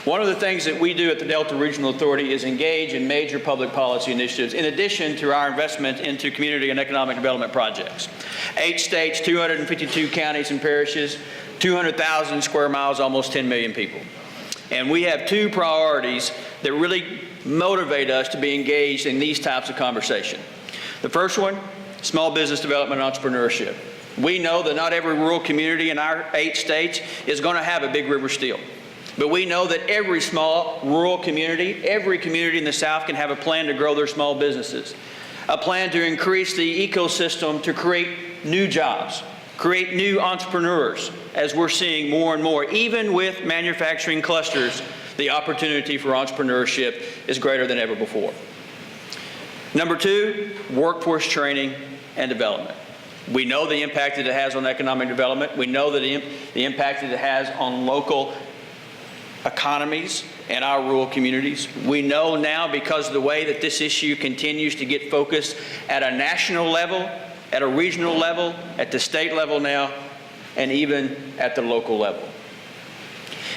One of the things that we do at the Delta Regional Authority is engage in major public policy initiatives in addition to our investment into community and economic development projects. 8 states, 252 counties and parishes, 200,000 square miles, almost 10 million people. And we have 2 priorities that really motivate us to be engaged in these types of conversation. The first one, small business development and entrepreneurship. We know that not every rural community in our 8 states is going to have a big river steel. But we know that every small rural community, every community in the South can have a plan to grow their small businesses, a plan to increase the ecosystem to create new jobs, create new entrepreneurs, as we're seeing more and more. Even with manufacturing clusters, the opportunity for entrepreneurship is greater than ever before. Number 2, workforce training and development. We know the impact that it has on economic development. We know that the impact that it has on local economies and our rural communities. We know now, because of the way that this issue continues to get focused at a national level, at a regional level, at the state level now, and even at the local level.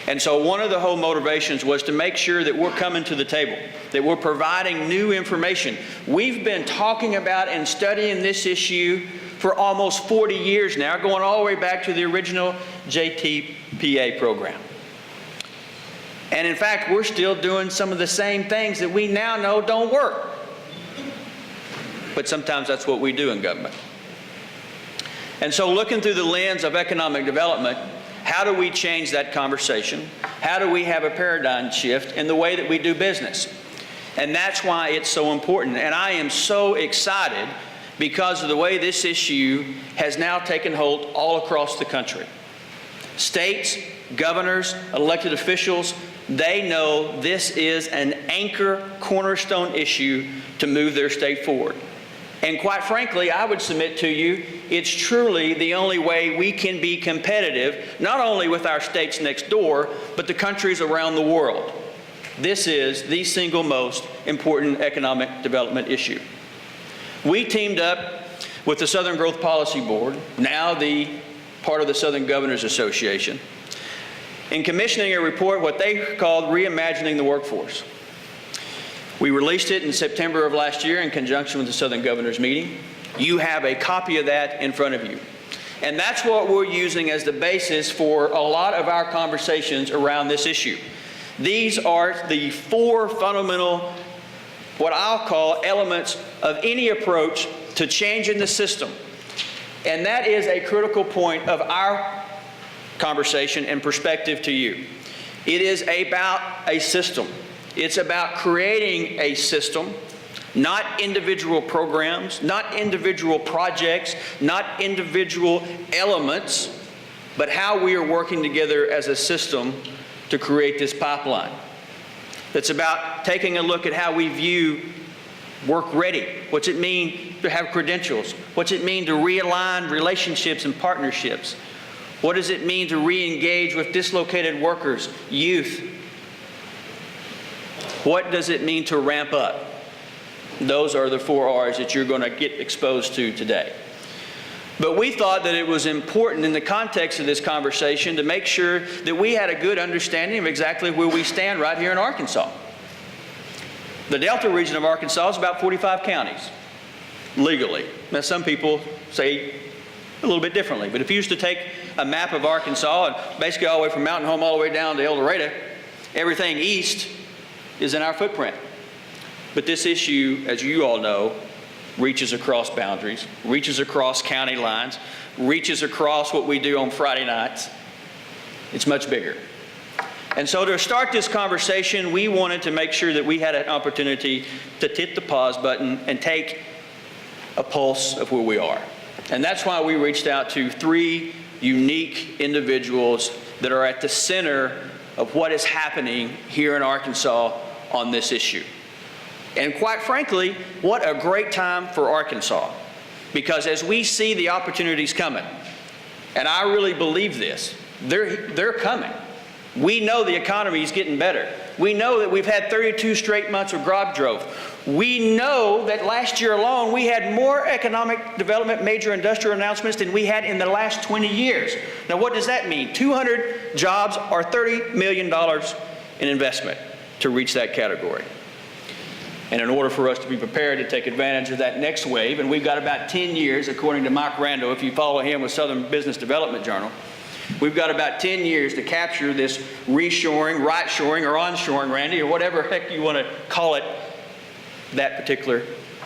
And so one of the whole motivations was to make sure that we're coming to the table, that we're providing new information. We've been talking about and studying this issue for almost 40 years now, going all the way back to the original JTPA program. And in fact, we're still doing some of the same things that we now know don't work. But sometimes that's what we do in government. And so looking through the lens of economic development, how do we change that conversation? How do we have a paradigm shift in the way that we do business? And that's why it's so important. And I am so excited because of the way this issue has now taken hold all across the country. States, governors, elected officials, they know this is an anchor cornerstone issue to move their state forward. And quite frankly, I would submit to you, it's truly the only way we can be competitive, not only with our states next door, but the countries around the world. This is the single most important economic development issue. We teamed up with the Southern Growth Policy Board, now the part of the Southern Governors Association, in commissioning a report, what they called Reimagining the Workforce. We released it in September of last year in conjunction with the Southern Governors meeting. You have a copy of that in front of you. And that's what we're using as the basis for a lot of our conversations around this issue. These are the 4 fundamental, what I'll call, elements of any approach to changing the system. And that is a critical point of our conversation and perspective to you. It is about a system. It's about creating a system, not individual programs, not individual projects, not individual elements, but how we are working together as a system to create this pipeline. It's about taking a look at how we view work ready. What's it mean to have credentials? What's it mean to realign relationships and partnerships? What does it mean to re-engage with dislocated workers, youth? What does it mean to ramp up? Those are the 4 R's that you're going to get exposed to today. But we thought that it was important in the context of this conversation to make sure that we had a good understanding of exactly where we stand right here in Arkansas. The Delta region of Arkansas is about 45 counties, legally. Now, some people say a little bit differently, but if you used to take a map of Arkansas and basically all the way from Mountain Home all the way down to El Dorado, everything east is in our footprint. But this issue, as you all know, reaches across boundaries, reaches across county lines, reaches across what we do on Friday nights. It's much bigger. And so to start this conversation, we wanted to make sure that we had an opportunity to hit the pause button and take a pulse of where we are. And that's why we reached out to 3 unique individuals that are at the center of what is happening here in Arkansas on this issue. And quite frankly, what a great time for Arkansas. Because as we see the opportunities coming, and I really believe this, they're coming. We know the economy is getting better. We know that we've had 32 straight months of growth. We know that last year alone we had more economic development major industrial announcements than we had in the last 20 years. Now what does that mean? 200 jobs are $30 million in investment to reach that category. And in order for us to be prepared to take advantage of that next wave, and we've got about 10 years, according to Mike Rando, if you follow him with Southern Business Development Journal, we've got about 10 years to capture this reshoring, right-shoring, or onshoring, Randy, or whatever heck you want to call it, that particular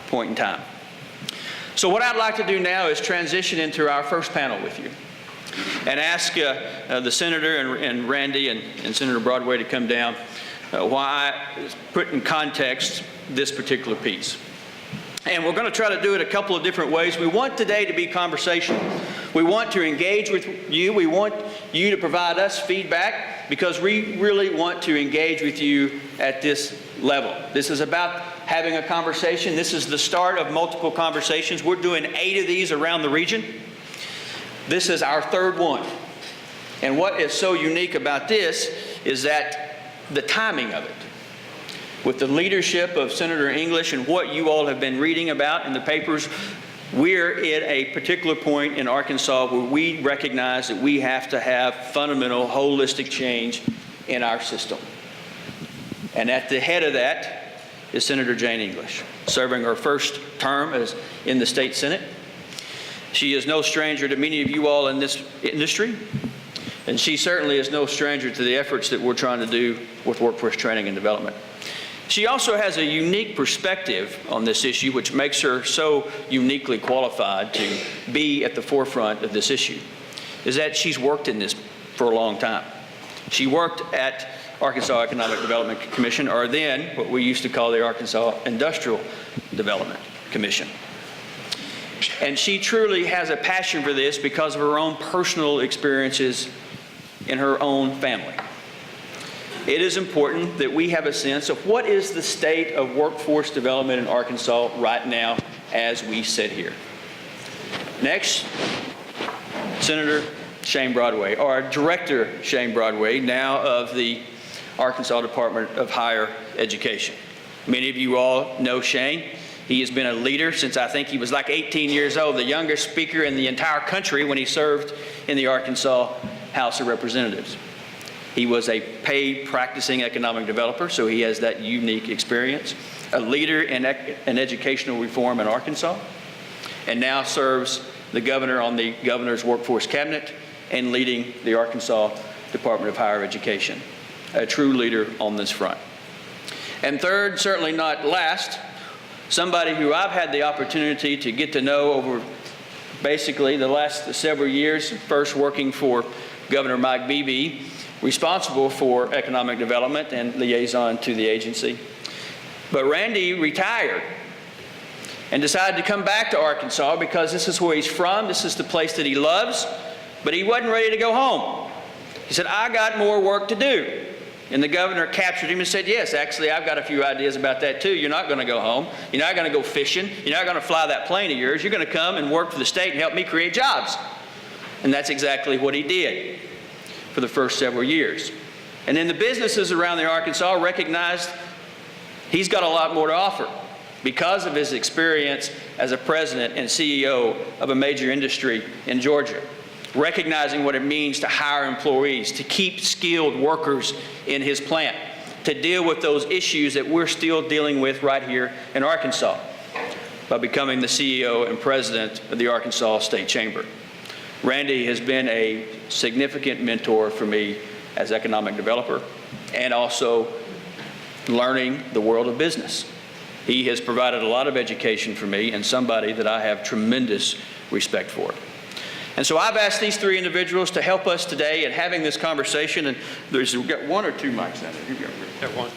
point in time. So what I'd like to do now is transition into our first panel with you and ask the Senator and Randy and Senator Broadway to come down why I put in context this particular piece. And we're going to try to do it a couple of different ways. We want today to be conversational. We want to engage with you. We want you to provide us feedback because we really want to engage with you at this level. This is about having a conversation. This is the start of multiple conversations. We're doing 8 of these around the region. This is our 3rd one. And what is so unique about this is that the timing of it. With the leadership of Senator English and what you all have been reading about in the papers, we're at a particular point in Arkansas where we recognize that we have to have fundamental, holistic change in our system. And at the head of that is Senator Jane English, serving her first term in the state Senate. She is no stranger to many of you all in this industry, and she certainly is no stranger to the efforts that we're trying to do with workforce training and development. She also has a unique perspective on this issue, which makes her so uniquely qualified to be at the forefront of this issue, is that she's worked in this for a long time. She worked at Arkansas Economic Development Commission, or then what we used to call the Arkansas Industrial Development Commission. And she truly has a passion for this because of her own personal experiences in her own family. It is important that we have a sense of what is the state of workforce development in Arkansas right now as we sit here. Next, Senator Shane Broadway, or Director Shane Broadway, now of the Arkansas Department of Higher Education. Many of you all know Shane. He has been a leader since I think he was like 18 years old, the youngest speaker in the entire country when he served in the Arkansas House of Representatives. He was a paid practicing economic developer, so he has that unique experience. A leader in educational reform in Arkansas, and now serves the governor on the governor's workforce cabinet and leading the Arkansas Department of Higher Education. A true leader on this front. And third, certainly not last, somebody who I've had the opportunity to get to know over basically the last several years, first working for Governor Mike Beebe, responsible for economic development and liaison to the agency. But Randy retired and decided to come back to Arkansas because this is where he's from, this is the place that he loves, but he wasn't ready to go home. He said, I got more work to do. And the governor captured him and said, yes, actually, I've got a few ideas about that too. You're not going to go home. You're not going to go fishing. You're not going to fly that plane of yours. You're going to come and work for the state and help me create jobs. And that's exactly what he did for the first several years. And then the businesses around the Arkansas recognized he's got a lot more to offer because of his experience as a president and CEO of a major industry in Georgia, recognizing what it means to hire employees, to keep skilled workers in his plant, to deal with those issues that we're still dealing with right here in Arkansas by becoming the CEO and president of the Arkansas State Chamber. Randy has been a significant mentor for me as economic developer and also learning the world of business. He has provided a lot of education for me and somebody that I have tremendous respect for. And so I've asked these 3 individuals to help us today in having this conversation. And we've got 1 or 2 mics down there. Got 1.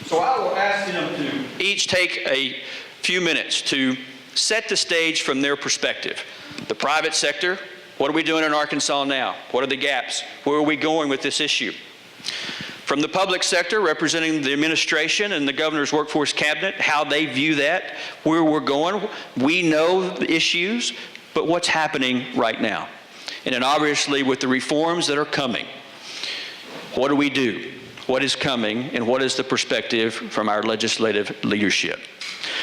So I will ask them to each take a few minutes to set the stage from their perspective. The private sector, what are we doing in Arkansas now? What are the gaps? Where are we going with this issue? From the public sector, representing the administration and the governor's workforce cabinet, how they view that, where we're going. We know the issues, but what's happening right now? And then obviously with the reforms that are coming, what do we do? What is coming and what is the perspective from our legislative leadership?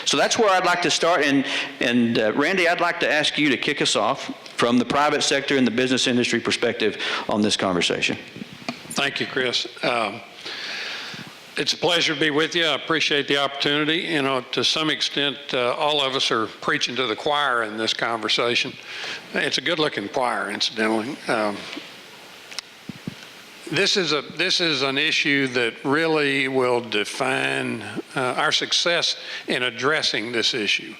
So that's where I'd like to start. And Randy, I'd like to ask you to kick us off from the private sector and the business industry perspective on this conversation. Thank you, Chris. It's a pleasure to be with you. I appreciate the opportunity. You know, to some extent, all of us are preaching to the choir in this conversation. It's a good-looking choir, incidentally. This is an issue that really will define our success in addressing this issue.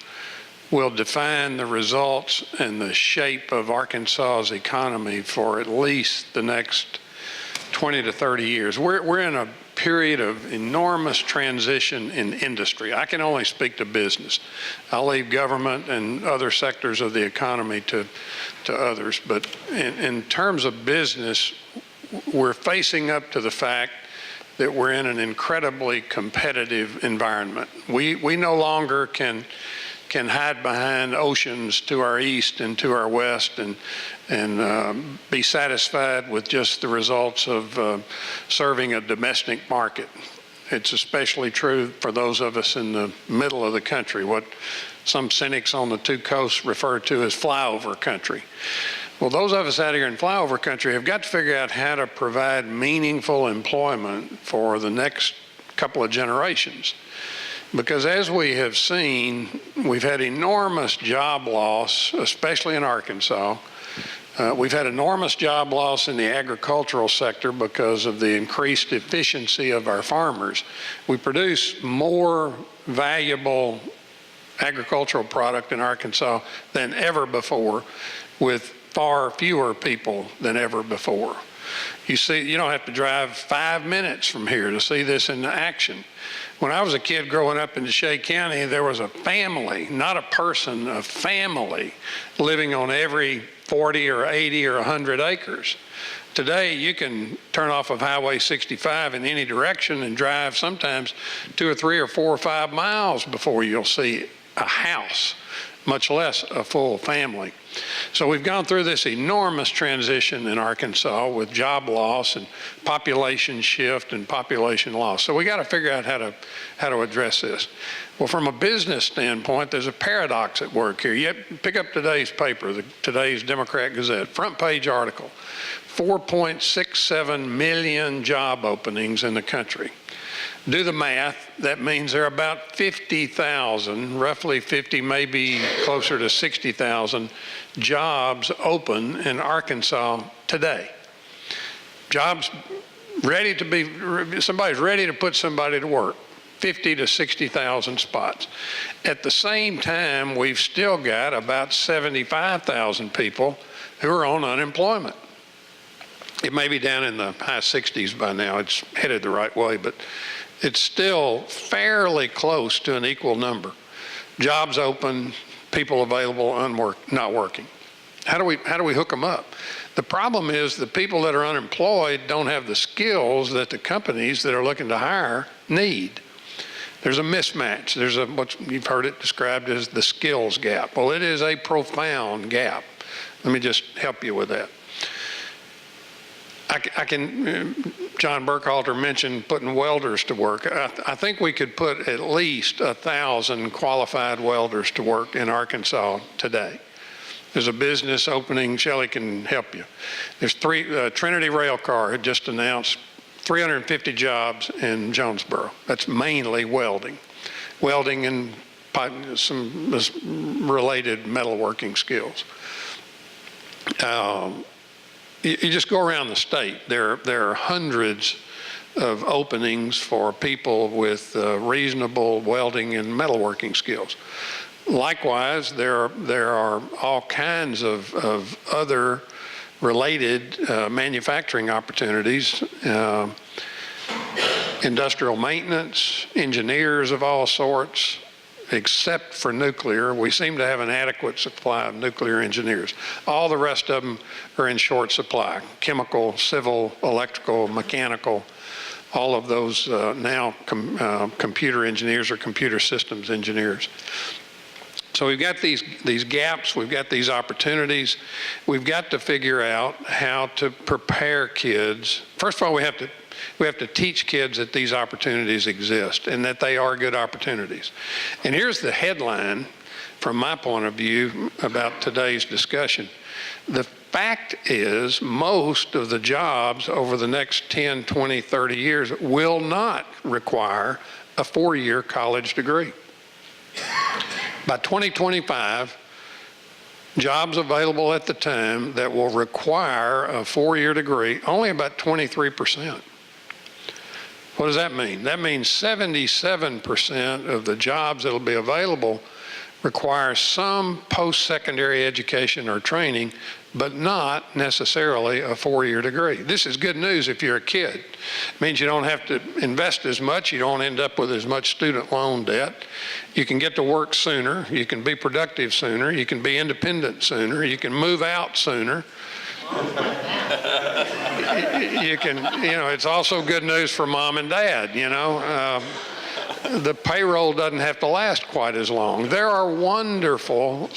Will define the results and the shape of Arkansas's economy for at least the next 20 to 30 years. We're in a period of enormous transition in industry. I can only speak to business. I'll leave government and other sectors of the economy to others. But in terms of business, we're facing up to the fact that we're in an incredibly competitive environment. We no longer can hide behind oceans to our east and to our west and be satisfied with just the results of serving a domestic market. It's especially true for those of us in the middle of the country, what some cynics on the two coasts refer to as flyover country. Well, those of us out here in flyover country have got to figure out how to provide meaningful employment for the next couple of generations. Because as we have seen, we've had enormous job loss, especially in Arkansas. We've had enormous job loss in the agricultural sector because of the increased efficiency of our farmers. We produce more valuable agricultural product in Arkansas than ever before, with far fewer people than ever before. You see, you don't have to drive 5 minutes from here to see this in action. When I was a kid growing up in DeShay County, there was a family, not a person, a family living on every 40 or 80 or 100 acres. Today, you can turn off of Highway 65 in any direction and drive sometimes 2 or 3 or 4 or 5 miles before you'll see a house, much less a full family. So we've gone through this enormous transition in Arkansas with job loss and population shift and population loss. So we got to figure out how to address this. Well, from a business standpoint, there's a paradox at work here. You pick up today's paper, today's Democrat Gazette, front page article, 4.67 million job openings in the country. Do the math, that means there are about 50,000, roughly 50, maybe closer to 60,000 jobs open in Arkansas today. Jobs ready to be, somebody's ready to put somebody to work, 50 to 60,000 spots. At the same time, we've still got about 75,000 people who are on unemployment. It may be down in the high 60s by now, it's headed the right way, but it's still fairly close to an equal number. Jobs open, people available, not working. How do we hook them up? The problem is the people that are unemployed don't have the skills that the companies that are looking to hire need. There's a mismatch. There's what you've heard it described as the skills gap. Well, it is a profound gap. Let me just help you with that. John Burkhalter mentioned putting welders to work. I think we could put at least 1,000 qualified welders to work in Arkansas today. There's a business opening, Shelley can help you. There's Trinity Railcar had just announced 350 jobs in Jonesboro. That's mainly welding. Welding and some related metalworking skills. You just go around the state. There are hundreds of openings for people with reasonable welding and metalworking skills. Likewise, there are all kinds of other related manufacturing opportunities, industrial maintenance, engineers of all sorts. Except for nuclear, we seem to have an adequate supply of nuclear engineers. All the rest of them are in short supply. Chemical, civil, electrical, mechanical, all of those now computer engineers or computer systems engineers. So we've got these gaps, we've got these opportunities. We've got to figure out how to prepare kids. First of all, we have to teach kids that these opportunities exist and that they are good opportunities. And here's the headline from my point of view about today's discussion. The fact is most of the jobs over the next 10, 20, 30 years will not require a 4-year college degree. By 2025, jobs available at the time that will require a 4-year degree, only about 23%. What does that mean? That means 77% of the jobs that will be available require some post-secondary education or training, but not necessarily a 4-year degree. This is good news if you're a kid. It means you don't have to invest as much, you don't end up with as much student loan debt. You can get to work sooner, you can be productive sooner, you can be independent sooner, you can move out sooner. You can, it's also good news for mom and dad, the payroll doesn't have to last quite as long. There are wonderful,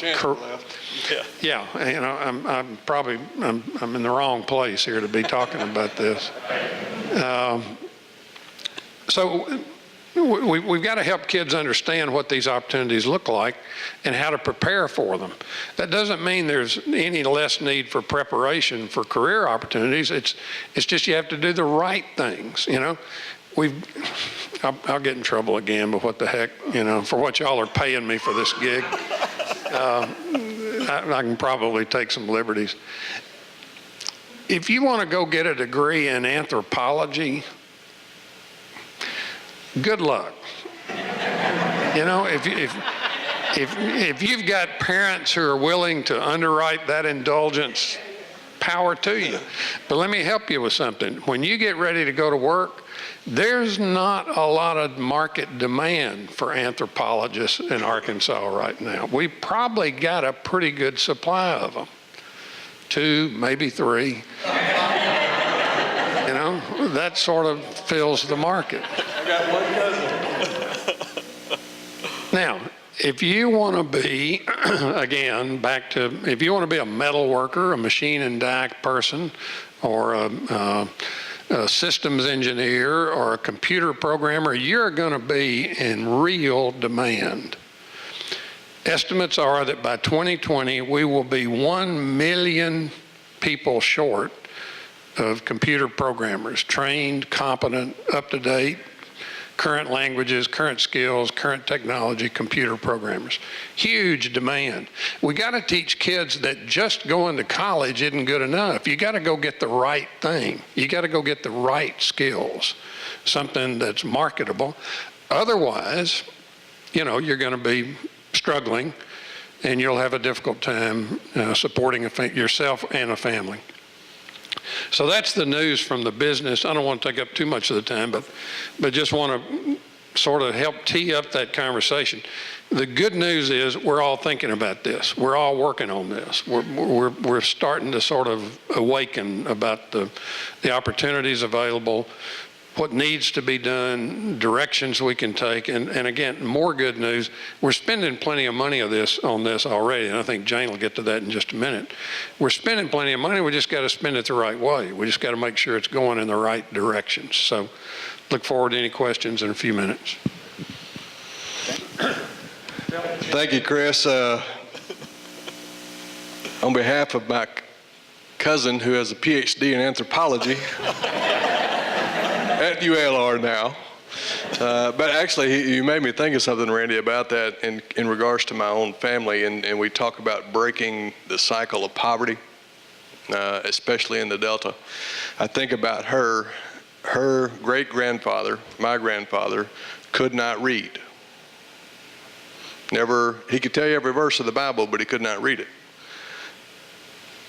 yeah, I'm in the wrong place here to be talking about this. So we've got to help kids understand what these opportunities look like and how to prepare for them. That doesn't mean there's any less need for preparation for career opportunities. It's just you have to do the right things, I'll get in trouble again, but what the heck, for what y'all are paying me for this gig, I can probably take some liberties. If you want to go get a degree in anthropology, good luck. If you've got parents who are willing to underwrite that indulgence, power to you. But let me help you with something. When you get ready to go to work, there's not a lot of market demand for anthropologists in Arkansas right now. We probably got a pretty good supply of them. 2, maybe 3. That sort of fills the market. I got one cousin. Now, if you want to be, again, if you want to be a metal worker, a machine and die person, or a systems engineer, or a computer programmer, you're going to be in real demand. Estimates are that by 2020, we will be 1 million people short of computer programmers, trained, competent, up-to-date, current languages, current skills, current technology, computer programmers. Huge demand. We got to teach kids that just going to college isn't good enough. You got to go get the right thing. You got to go get the right skills, something that's marketable. Otherwise, you're going to be struggling and you'll have a difficult time supporting yourself and a family. So that's the news from the business. I don't want to take up too much of the time, but just want to sort of help tee up that conversation. The good news is we're all thinking about this. We're all working on this. We're starting to sort of awaken about the opportunities available, what needs to be done, directions we can take, and again, more good news, we're spending plenty of money on this already, and I think Jane will get to that in just a minute. We're spending plenty of money, we just got to spend it the right way. We just got to make sure it's going in the right directions. So look forward to any questions in a few minutes. Thank you, Chris. On behalf of my cousin who has a PhD in anthropology, at ULR now. But actually, you made me think of something, Randy, about that in regards to my own family. And we talk about breaking the cycle of poverty, especially in the Delta. I think about her great-grandfather, my grandfather, could not read. He could tell you every verse of the Bible, but he could not read it.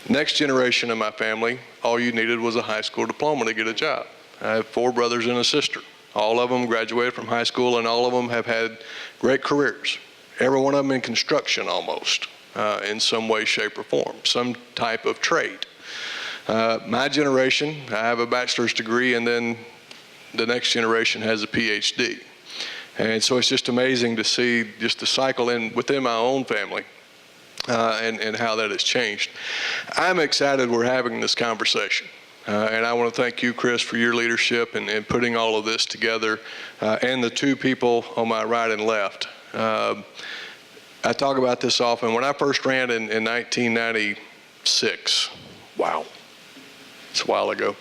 Next generation of my family, all you needed was a high school diploma to get a job. I have 4 brothers and a sister. All of them graduated from high school, and all of them have had great careers. Every one of them in construction almost, in some way, shape, or form, some type of trade. My generation, I have a bachelor's degree, and then the next generation has a PhD. And so it's just amazing to see just the cycle within my own family and how that has changed. I'm excited we're having this conversation. And I want to thank you, Chris, for your leadership and putting all of this together, and the 2 people on my right and left. I talk about this often. When I first ran in 1996, wow, it's a while ago.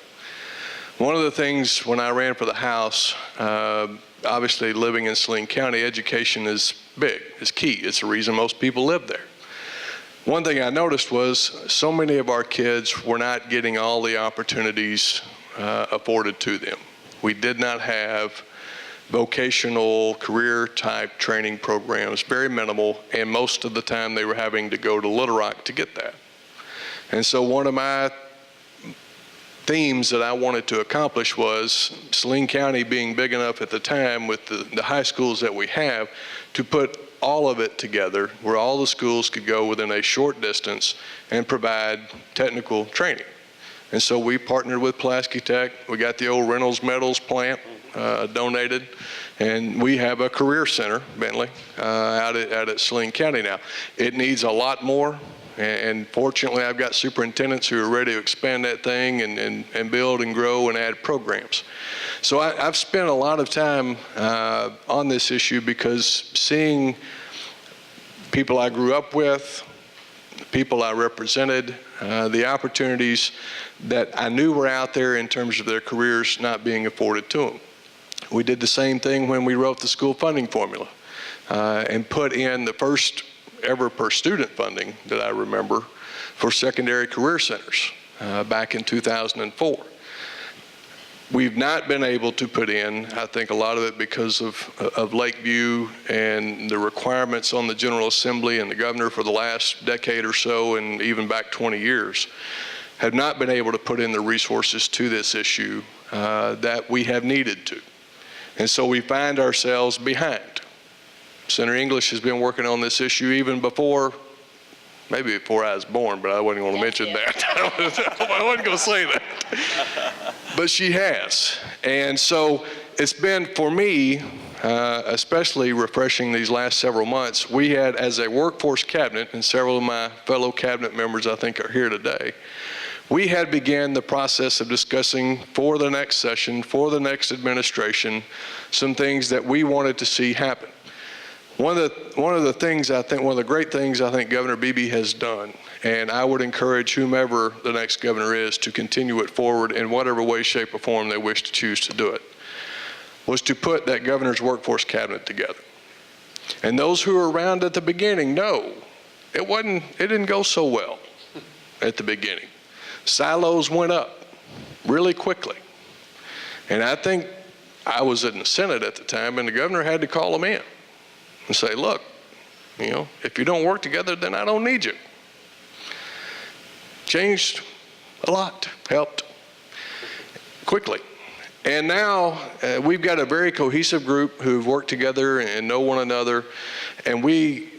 One of the things when I ran for the House, obviously living in Saline County, education is big, it's key. It's the reason most people live there. One thing I noticed was so many of our kids were not getting all the opportunities afforded to them. We did not have vocational career type training programs, very minimal, and most of the time they were having to go to Little Rock to get that. And so one of my themes that I wanted to accomplish was Saline County being big enough at the time with the high schools that we have to put all of it together where all the schools could go within a short distance and provide technical training. And so we partnered with Pulaski Tech. We got the old Reynolds Metals plant donated, and we have a career center, Bentley, out at Saline County now. It needs a lot more, and fortunately I've got superintendents who are ready to expand that thing and build and grow and add programs. So I've spent a lot of time on this issue because seeing people I grew up with, people I represented, the opportunities that I knew were out there in terms of their careers not being afforded to them. We did the same thing when we wrote the school funding formula and put in the first ever per student funding that I remember for secondary career centers back in 2004. We've not been able to put in, I think a lot of it because of Lakeview and the requirements on the General Assembly and the governor for the last decade or so, and even back 20 years, have not been able to put in the resources to this issue that we have needed to. And so we find ourselves behind. Senator English has been working on this issue even before, maybe before I was born, but I wasn't going to mention that. I wasn't going to say that. But she has. And so it's been, for me, especially refreshing these last several months. We had, as a workforce cabinet, and several of my fellow cabinet members I think are here today, we had began the process of discussing for the next session, for the next administration, some things that we wanted to see happen. One of the things I think, one of the great things I think Governor Beebe has done, and I would encourage whomever the next governor is to continue it forward in whatever way, shape, or form they wish to choose to do it, was to put that governor's workforce cabinet together. And those who were around at the beginning know it didn't go so well at the beginning. Silos went up really quickly. And I think I was in the Senate at the time, and the governor had to call them in and say, look, if you don't work together, then I don't need you. Changed a lot, helped quickly. And now we've got a very cohesive group who've worked together and know one another, and we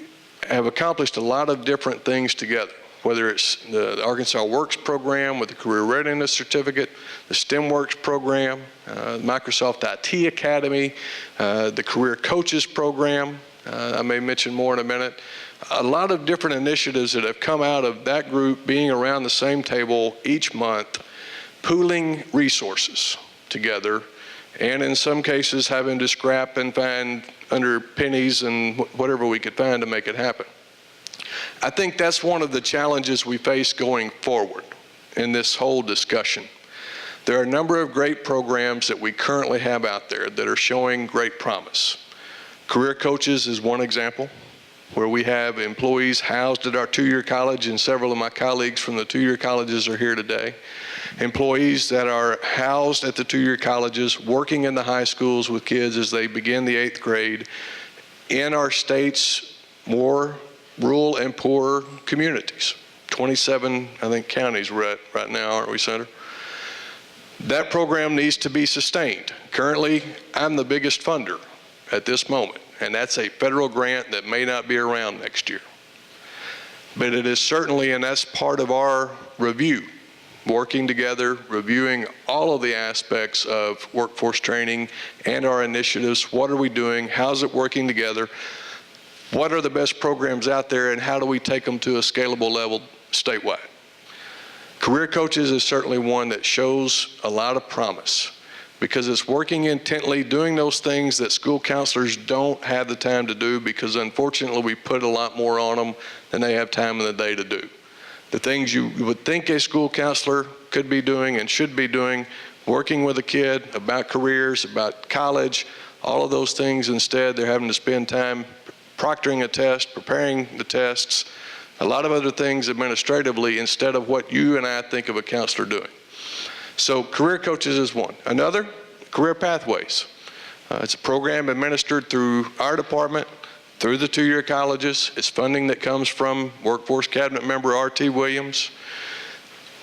have accomplished a lot of different things together, whether it's the Arkansas Works program with the Career Readiness Certificate, the STEM Works program, Microsoft IT Academy, the Career Coaches program. I may mention more in a minute. A lot of different initiatives that have come out of that group being around the same table each month, pooling resources together, and in some cases having to scrap and find under pennies and whatever we could find to make it happen. I think that's one of the challenges we face going forward in this whole discussion. There are a number of great programs that we currently have out there that are showing great promise. Career Coaches is one example, where we have employees housed at our two-year college, and several of my colleagues from the two-year colleges are here today. Employees that are housed at the two-year colleges, working in the high schools with kids as they begin the 8th grade in our state's more rural and poor communities. 27, I think, counties we're at right now, aren't we, Senator? That program needs to be sustained. Currently, I'm the biggest funder at this moment, and that's a federal grant that may not be around next year. But it is certainly, and that's part of our review, working together, reviewing all of the aspects of workforce training and our initiatives. What are we doing? How's it working together? What are the best programs out there, and how do we take them to a scalable level statewide? Career Coaches is certainly one that shows a lot of promise, because it's working intently, doing those things that school counselors don't have the time to do, because unfortunately we put a lot more on them than they have time in the day to do. The things you would think a school counselor could be doing and should be doing, working with a kid about careers, about college, all of those things, instead they're having to spend time proctoring a test, preparing the tests, a lot of other things administratively instead of what you and I think of a counselor doing. So career coaches is one. Another, career pathways. It's a program administered through our department, through the two-year colleges. It's funding that comes from Workforce Cabinet member R.T. Williams.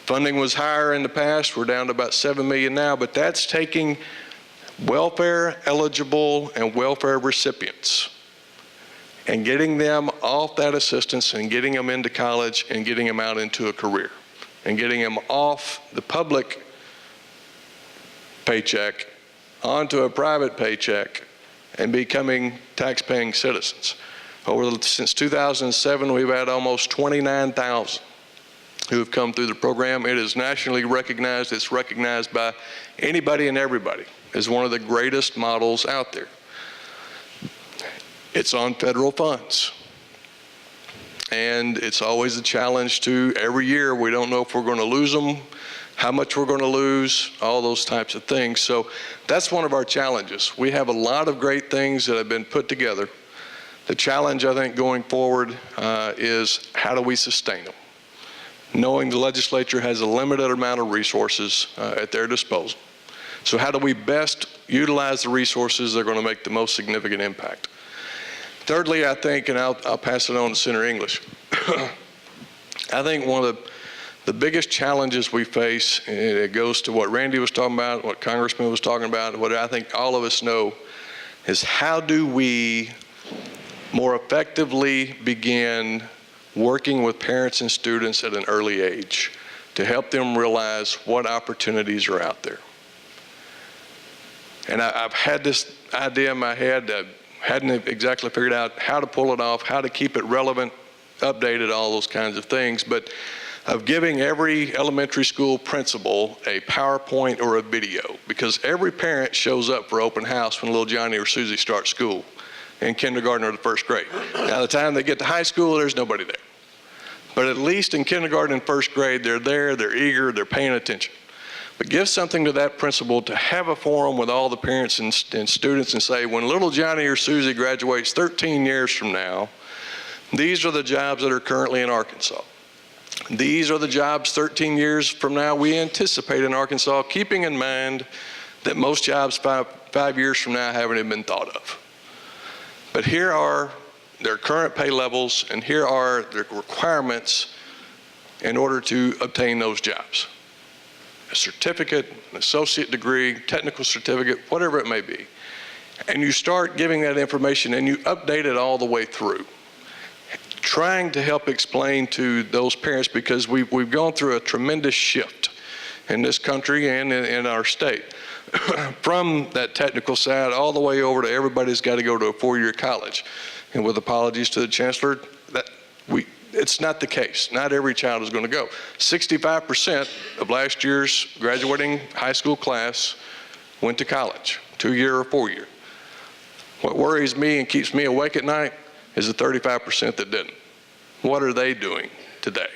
Funding was higher in the past. We're down to about $7 million now, but that's taking welfare eligible and welfare recipients and getting them off that assistance and getting them into college and getting them out into a career and getting them off the public paycheck onto a private paycheck and becoming tax-paying citizens. Since 2007, we've had almost 29,000 who have come through the program. It is nationally recognized. It's recognized by anybody and everybody as one of the greatest models out there. It's on federal funds. And it's always a challenge to every year. We don't know if we're going to lose them, how much we're going to lose, all those types of things. So that's one of our challenges. We have a lot of great things that have been put together. The challenge, I think, going forward is how do we sustain them? Knowing the legislature has a limited amount of resources at their disposal. So how do we best utilize the resources that are going to make the most significant impact? Thirdly, I think, and I'll pass it on to Senator English, I think one of the biggest challenges we face, and it goes to what Randy was talking about, what Congressman was talking about, what I think all of us know, is how do we more effectively begin working with parents and students at an early age to help them realize what opportunities are out there. And I've had this idea in my head that hadn't exactly figured out how to pull it off, how to keep it relevant, updated, all those kinds of things, but of giving every elementary school principal a PowerPoint or a video, because every parent shows up for open house when little Johnny or Susie start school in kindergarten or the first grade. Now, the time they get to high school, there's nobody there. But at least in kindergarten and first grade, they're there, they're eager, they're paying attention. But give something to that principal to have a forum with all the parents and students and say, when little Johnny or Susie graduates 13 years from now, these are the jobs that are currently in Arkansas. These are the jobs 13 years from now we anticipate in Arkansas, keeping in mind that most jobs five years from now haven't even been thought of. But here are their current pay levels, and here are the requirements in order to obtain those jobs. A certificate, an associate degree, technical certificate, whatever it may be. And you start giving that information and you update it all the way through. Trying to help explain to those parents, because we've gone through a tremendous shift in this country and in our state. From that technical side all the way over to everybody's got to go to a four-year college. And with apologies to the chancellor, it's not the case. Not every child is going to go. 65% of last year's graduating high school class went to college, 2-year or 4-year. What worries me and keeps me awake at night is the 35% that didn't. What are they doing today?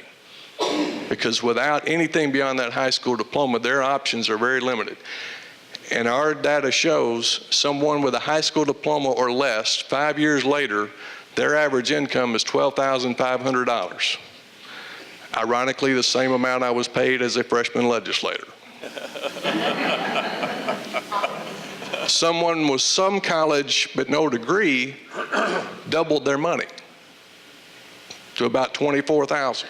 Because without anything beyond that high school diploma, their options are very limited. And our data shows someone with a high school diploma or less, 5 years later, their average income is $12,500. Ironically, the same amount I was paid as a freshman legislator. Someone with some college but no degree doubled their money to about $24,000.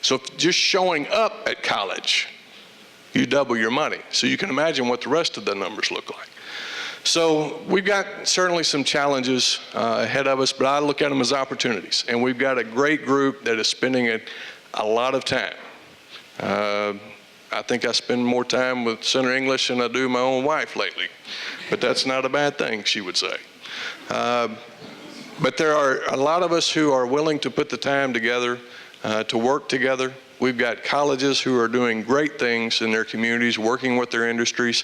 So if just showing up at college, you double your money. So you can imagine what the rest of the numbers look like. So we've got certainly some challenges ahead of us, but I look at them as opportunities. And we've got a great group that is spending a lot of time. I think I spend more time with Senator English than I do my own wife lately. But that's not a bad thing, she would say. But there are a lot of us who are willing to put the time together, to work together. We've got colleges who are doing great things in their communities, working with their industries.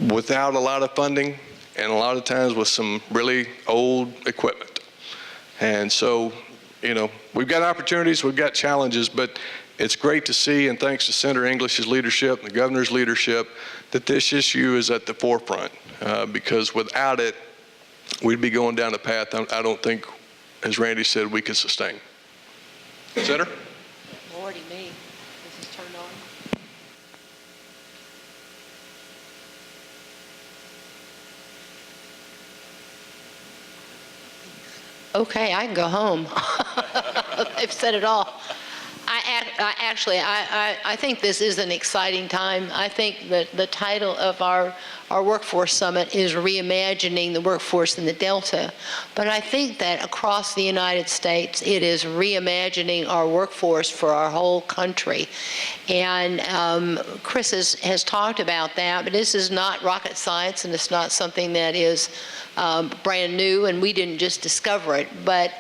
without a lot of funding and a lot of times with some really old equipment. And so, you know, we've got opportunities, we've got challenges, but it's great to see, and thanks to Senator English's leadership and the governor's leadership, that this issue is at the forefront, because without it, we'd be going down a path I don't think, as Randy said, we could sustain. Senator? Lordy me, this is turned on. Okay, I can go home. They've said it all. I think this is an exciting time. I think that the title of our workforce summit is Reimagining the Workforce in the Delta. But I think that across the United States, it is reimagining our workforce for our whole country. And Chris has talked about that, but this is not rocket science, and it's not something that is brand new, and we didn't just discover it. But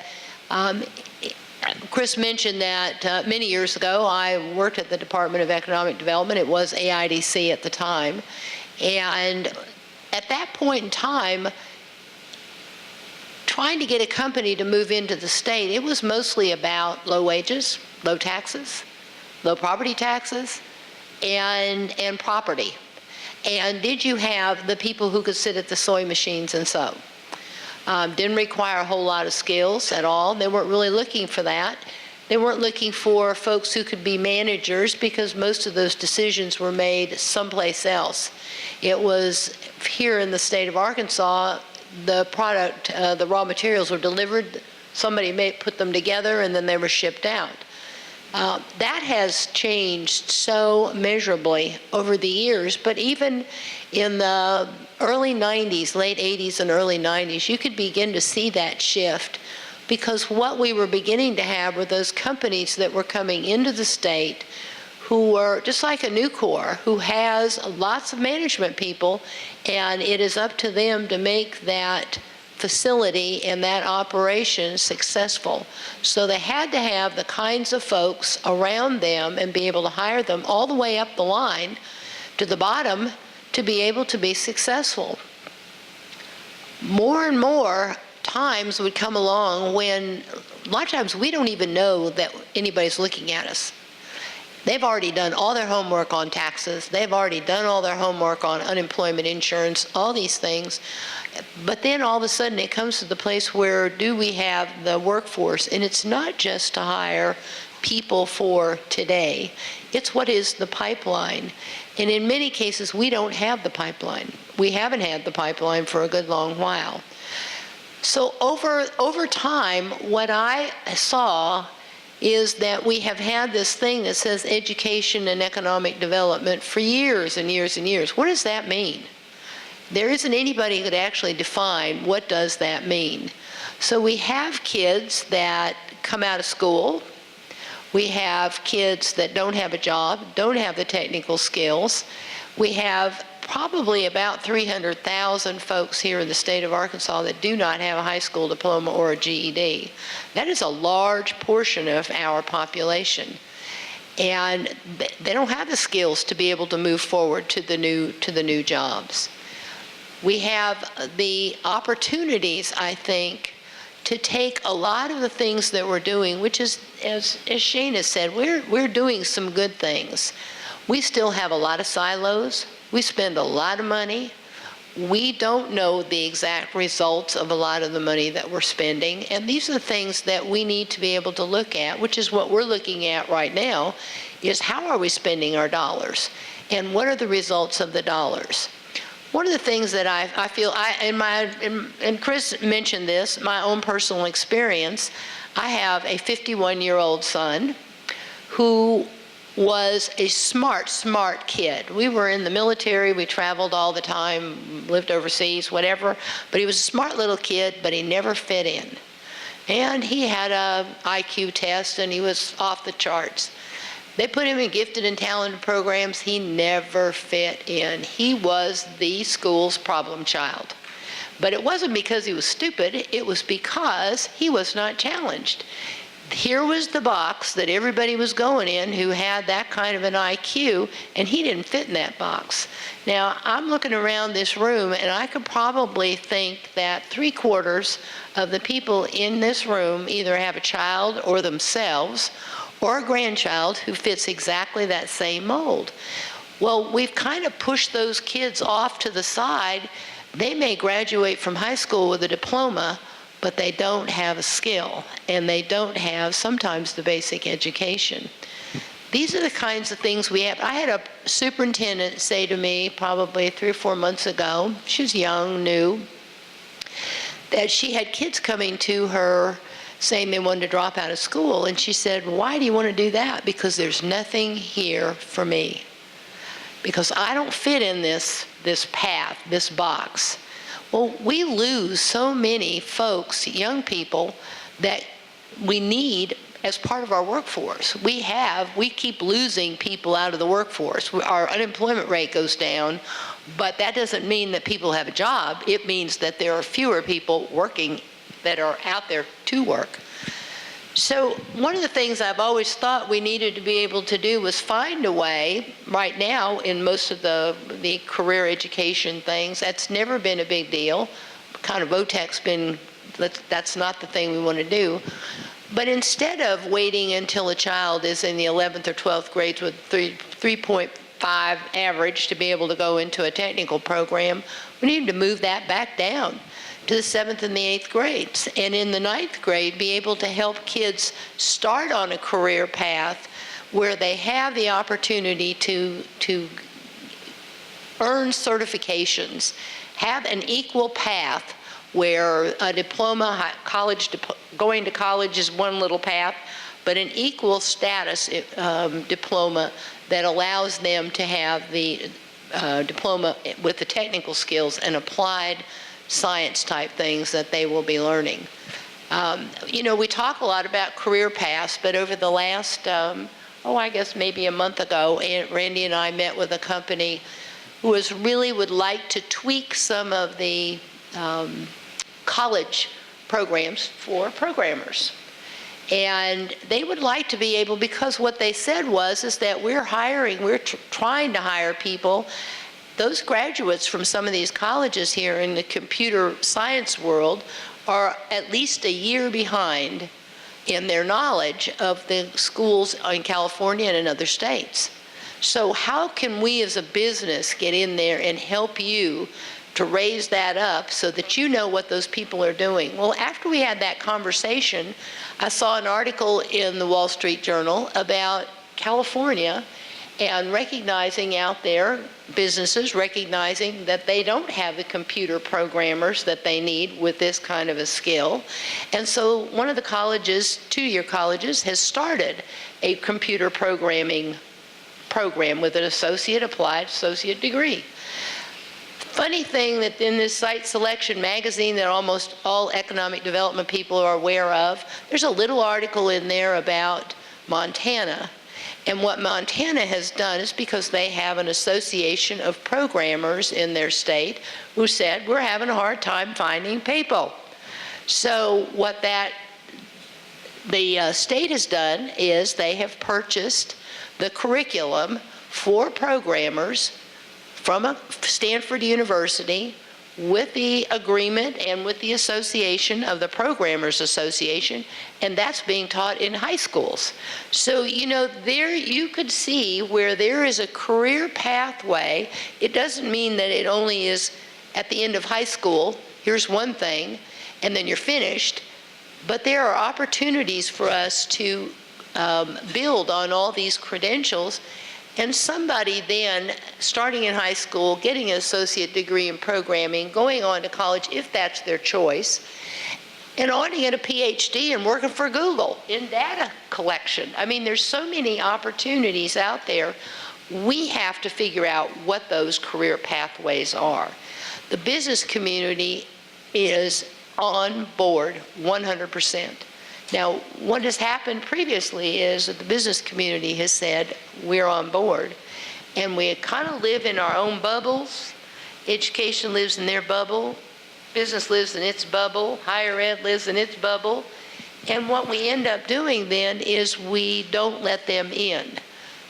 Chris mentioned that many years ago, I worked at the Department of Economic Development. It was AIDC at the time. And at that point in time, trying to get a company to move into the state, it was mostly about low wages, low taxes, low property taxes, and property. And did you have the people who could sit at the sewing machines and sew? Didn't require a whole lot of skills at all. They weren't really looking for that. They weren't looking for folks who could be managers, because most of those decisions were made someplace else. It was here in the state of Arkansas, the product, the raw materials were delivered, somebody may put them together, and then they were shipped out. That has changed so measurably over the years, but even in the early 90s, late 80s and early 90s, you could begin to see that shift, because what we were beginning to have were those companies that were coming into the state who were just like a Nucor, who has lots of management people, and it is up to them to make that facility and that operation successful. So they had to have the kinds of folks around them and be able to hire them all the way up the line to the bottom to be able to be successful. More and more times would come along when a lot of times we don't even know that anybody's looking at us. They've already done all their homework on taxes. They've already done all their homework on unemployment insurance, all these things. But then all of a sudden it comes to the place where do we have the workforce? And it's not just to hire people for today. It's what is the pipeline. And in many cases, we don't have the pipeline. We haven't had the pipeline for a good long while. So over time, what I saw is that we have had this thing that says education and economic development for years and years and years. What does that mean? There isn't anybody who could actually define what does that mean. So we have kids that come out of school. We have kids that don't have a job, don't have the technical skills. We have probably about 300,000 folks here in the state of Arkansas that do not have a high school diploma or a GED. That is a large portion of our population. And they don't have the skills to be able to move forward to the new jobs. We have the opportunities, I think, to take a lot of the things that we're doing, which is, as Shane has said, we're doing some good things. We still have a lot of silos. We spend a lot of money. We don't know the exact results of a lot of the money that we're spending. And these are the things that we need to be able to look at, which is what we're looking at right now, is how are we spending our dollars? And what are the results of the dollars? One of the things that I feel, and Chris mentioned this, my own personal experience, I have a 51-year-old son who was a smart kid. We were in the military, we traveled all the time, lived overseas, whatever, but he was a smart little kid, but he never fit in. And he had a IQ test and he was off the charts. They put him in gifted and talented programs. He never fit in. He was the school's problem child. But it wasn't because he was stupid, it was because he was not challenged. here was the box that everybody was going in who had that kind of an IQ, and he didn't fit in that box. Now, I'm looking around this room, and I could probably think that 3/4 of the people in this room either have a child or themselves or a grandchild who fits exactly that same mold. Well, we've kind of pushed those kids off to the side. They may graduate from high school with a diploma, but they don't have a skill, and they don't have sometimes the basic education. These are the kinds of things we have. I had a superintendent say to me probably 3 or 4 months ago, she was young, new, that she had kids coming to her saying they wanted to drop out of school, and she said, "Why do you want to do that?" "Because there's nothing here for me. Because I don't fit in this path, this box." Well, we lose so many folks, young people, that we need as part of our workforce. We keep losing people out of the workforce. Our unemployment rate goes down, but that doesn't mean that people have a job. It means that there are fewer people working that are out there to work. So one of the things I've always thought we needed to be able to do was find a way. Right now, in most of the career education things, that's never been a big deal. Kind of VOTEC's been, that's not the thing we want to do. But instead of waiting until a child is in the 11th or 12th grades with 3.5 average to be able to go into a technical program, we need to move that back down to the 7th and the 8th grades. And in the 9th grade, be able to help kids start on a career path where they have the opportunity to earn certifications, have an equal path where a diploma, going to college is one little path, but an equal status diploma that allows them to have the diploma with the technical skills and applied science type things that they will be learning. We talk a lot about career paths, but over the last, I guess maybe a month ago, Randy and I met with a company who would like to tweak some of the college programs for programmers. And they would like to be able, because what they said is that we're trying to hire people. Those graduates from some of these colleges here in the computer science world are at least a year behind in their knowledge of the schools in California and in other states. So how can we as a business get in there and help you to raise that up so that you know what those people are doing? Well, after we had that conversation, I saw an article in the Wall Street Journal about California and recognizing out there, businesses recognizing that they don't have the computer programmers that they need with this kind of a skill. And so one of the colleges, 2-year colleges, has started a computer programming program with an applied associate degree. Funny thing that in this Site Selection magazine that almost all economic development people are aware of, there's a little article in there about Montana. And what Montana has done is because they have an association of programmers in their state who said, we're having a hard time finding people. So what the state has done is they have purchased the curriculum for programmers from Stanford University with the agreement and with the association of the Programmers Association, and that's being taught in high schools. So, there you could see where there is a career pathway. It doesn't mean that it only is at the end of high school, here's one thing, and then you're finished, but there are opportunities for us to build on all these credentials. And somebody then, starting in high school, getting an associate degree in programming, going on to college if that's their choice, and on to get a PhD and working for Google in data collection. I mean, there's so many opportunities out there. We have to figure out what those career pathways are. The business community is on board 100%. Now, what has happened previously is that the business community has said, we're on board. And we kind of live in our own bubbles. Education lives in their bubble. Business lives in its bubble. Higher ed lives in its bubble. And what we end up doing then is we don't let them in.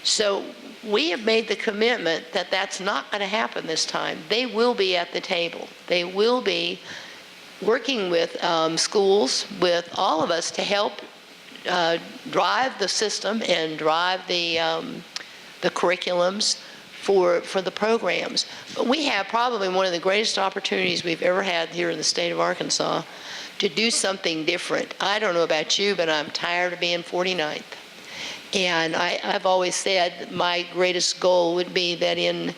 So we have made the commitment that that's not going to happen this time. They will be at the table. They will be working with schools, with all of us to help drive the system and drive the curriculums for the programs. But we have probably one of the greatest opportunities we've ever had here in the state of Arkansas to do something different. I don't know about you, but I'm tired of being 49th. And I've always said my greatest goal would be that in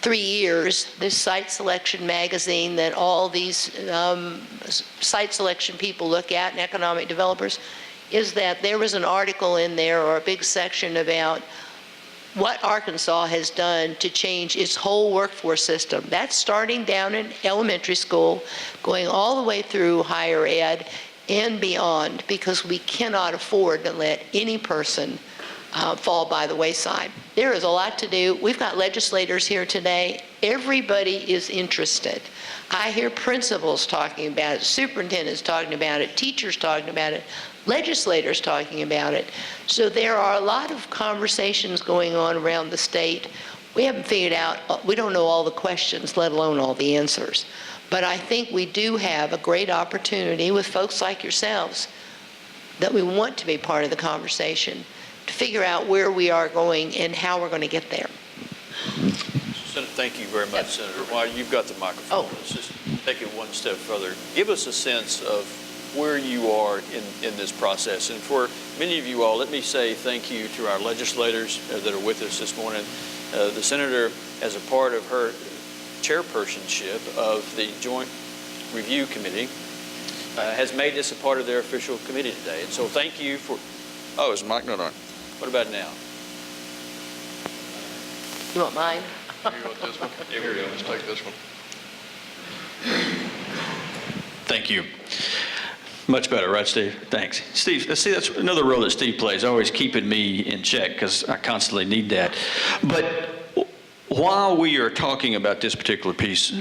3 years, this site selection magazine that all these site selection people look at and economic developers, is that there was an article in there or a big section about what Arkansas has done to change its whole workforce system. That's starting down in elementary school, going all the way through higher ed and beyond, because we cannot afford to let any person fall by the wayside. There is a lot to do. We've got legislators here today. Everybody is interested. I hear principals talking about it, superintendents talking about it, teachers talking about it, legislators talking about it. So there are a lot of conversations going on around the state. We haven't figured out, we don't know all the questions, let alone all the answers. But I think we do have a great opportunity with folks like yourselves that we want to be part of the conversation to figure out where we are going and how we're going to get there. Senator, thank you very much, Senator. While you've got the microphone, let's just take it one step further. Give us a sense of where you are in this process. And for many of you all, let me say thank you to our legislators that are with us this morning. The Senator, as a part of her chairpersonship of the Joint Review Committee, has made this a part of their official committee today. And so thank you for... Oh, is Mike not on? What about now? You want mine? You want this one? Here we go. Let's take this one. Thank you. Much better, right, Steve? Thanks. Steve, see, that's another role that Steve plays, always keeping me in check, because I constantly need that. But while we are talking about this particular piece,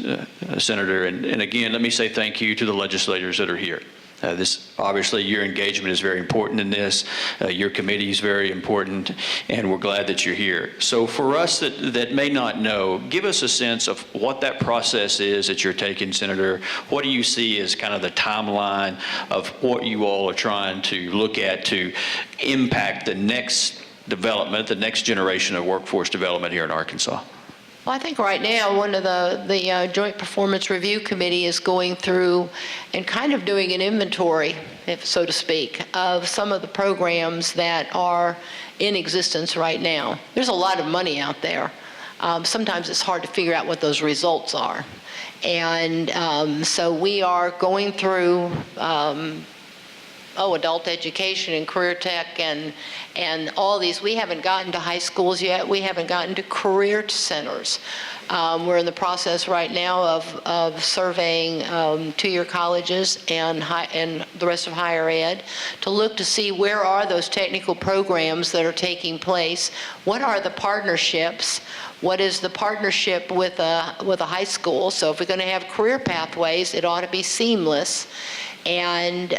Senator, and again, let me say thank you to the legislators that are here. Obviously, your engagement is very important in this. Your committee is very important, and we're glad that you're here. So for us that may not know, give us a sense of what that process is that you're taking, Senator. What do you see as kind of the timeline of what you all are trying to look at to impact the next development, the next generation of workforce development here in Arkansas? Well, I think right now one of the Joint Performance Review Committee is going through and kind of doing an inventory, if so to speak, of some of the programs that are in existence right now. There's a lot of money out there. Sometimes it's hard to figure out what those results are. And so we are going through adult education and career tech and all these. We haven't gotten to high schools yet. We haven't gotten to career centers. We're in the process right now of surveying two-year colleges and the rest of higher ed to look to see where are those technical programs that are taking place. What are the partnerships? What is the partnership with a high school? So if we're going to have career pathways, it ought to be seamless. And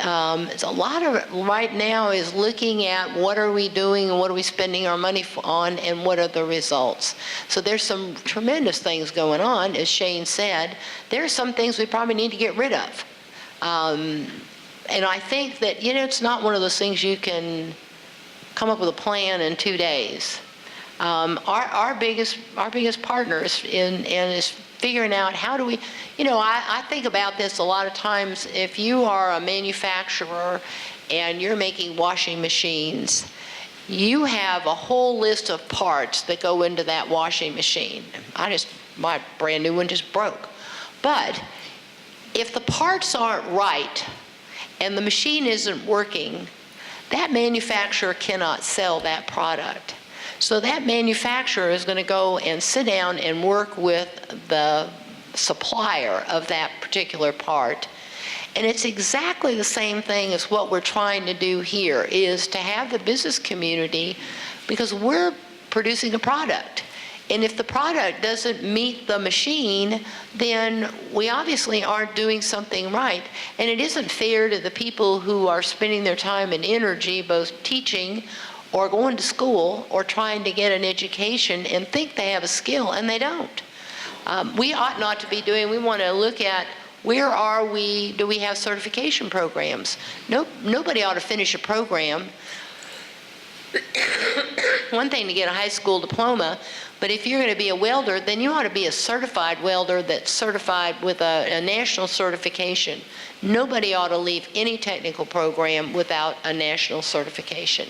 it's a lot of it right now is looking at what are we doing and what are we spending our money on and what are the results. So there's some tremendous things going on, as Shane said. There are some things we probably need to get rid of. And I think that, it's not one of those things you can come up with a plan in 2 days. Our biggest partners is figuring out how do we, I think about this a lot of times. If you are a manufacturer and you're making washing machines, you have a whole list of parts that go into that washing machine. My brand new one just broke. But if the parts aren't right and the machine isn't working, that manufacturer cannot sell that product. So that manufacturer is going to go and sit down and work with the supplier of that particular part. And it's exactly the same thing as what we're trying to do here, is to have the business community, because we're producing a product. And if the product doesn't meet the machine, then we obviously aren't doing something right. And it isn't fair to the people who are spending their time and energy both teaching or going to school or trying to get an education and think they have a skill, and they don't. We ought not to be doing, we want to look at where are we, do we have certification programs? Nobody ought to finish a program. One thing to get a high school diploma, but if you're going to be a welder, then you ought to be a certified welder that's certified with a national certification. Nobody ought to leave any technical program without a national certification.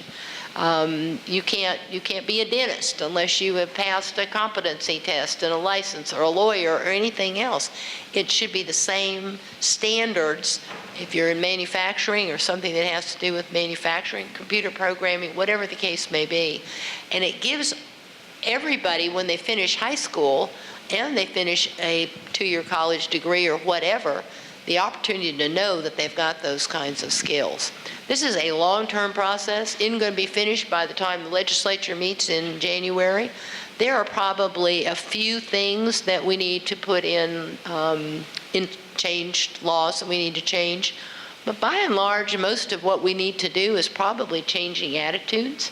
You can't be a dentist unless you have passed a competency test and a license, or a lawyer or anything else. It should be the same standards if you're in manufacturing or something that has to do with manufacturing, computer programming, whatever the case may be. And it gives everybody, when they finish high school and they finish a two-year college degree or whatever, the opportunity to know that they've got those kinds of skills. This is a long-term process. It isn't going to be finished by the time the legislature meets in January. There are probably a few things that we need to put in changed laws that we need to change. But by and large, most of what we need to do is probably changing attitudes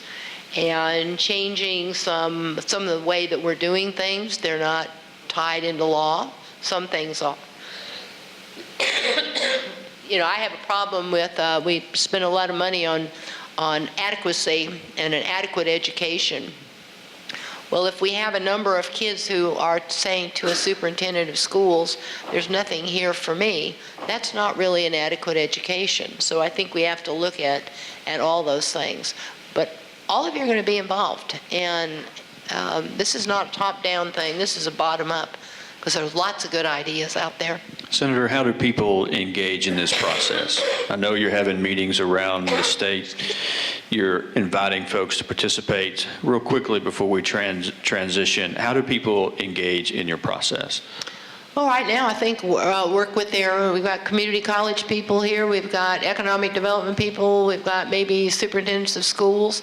and changing some of the way that we're doing things. They're not tied into law. Some things are. You know, I have a problem with, we spend a lot of money on adequacy and an adequate education. Well, if we have a number of kids who are saying to a superintendent of schools, there's nothing here for me, that's not really an adequate education. So I think we have to look at all those things. But all of you are going to be involved. And this is not a top-down thing. This is a bottom-up, because there's lots of good ideas out there. Senator, how do people engage in this process? I know you're having meetings around the state. You're inviting folks to participate. Real quickly before we transition, how do people engage in your process? Well, right now, I think work with we've got community college people here, we've got economic development people, we've got maybe superintendents of schools.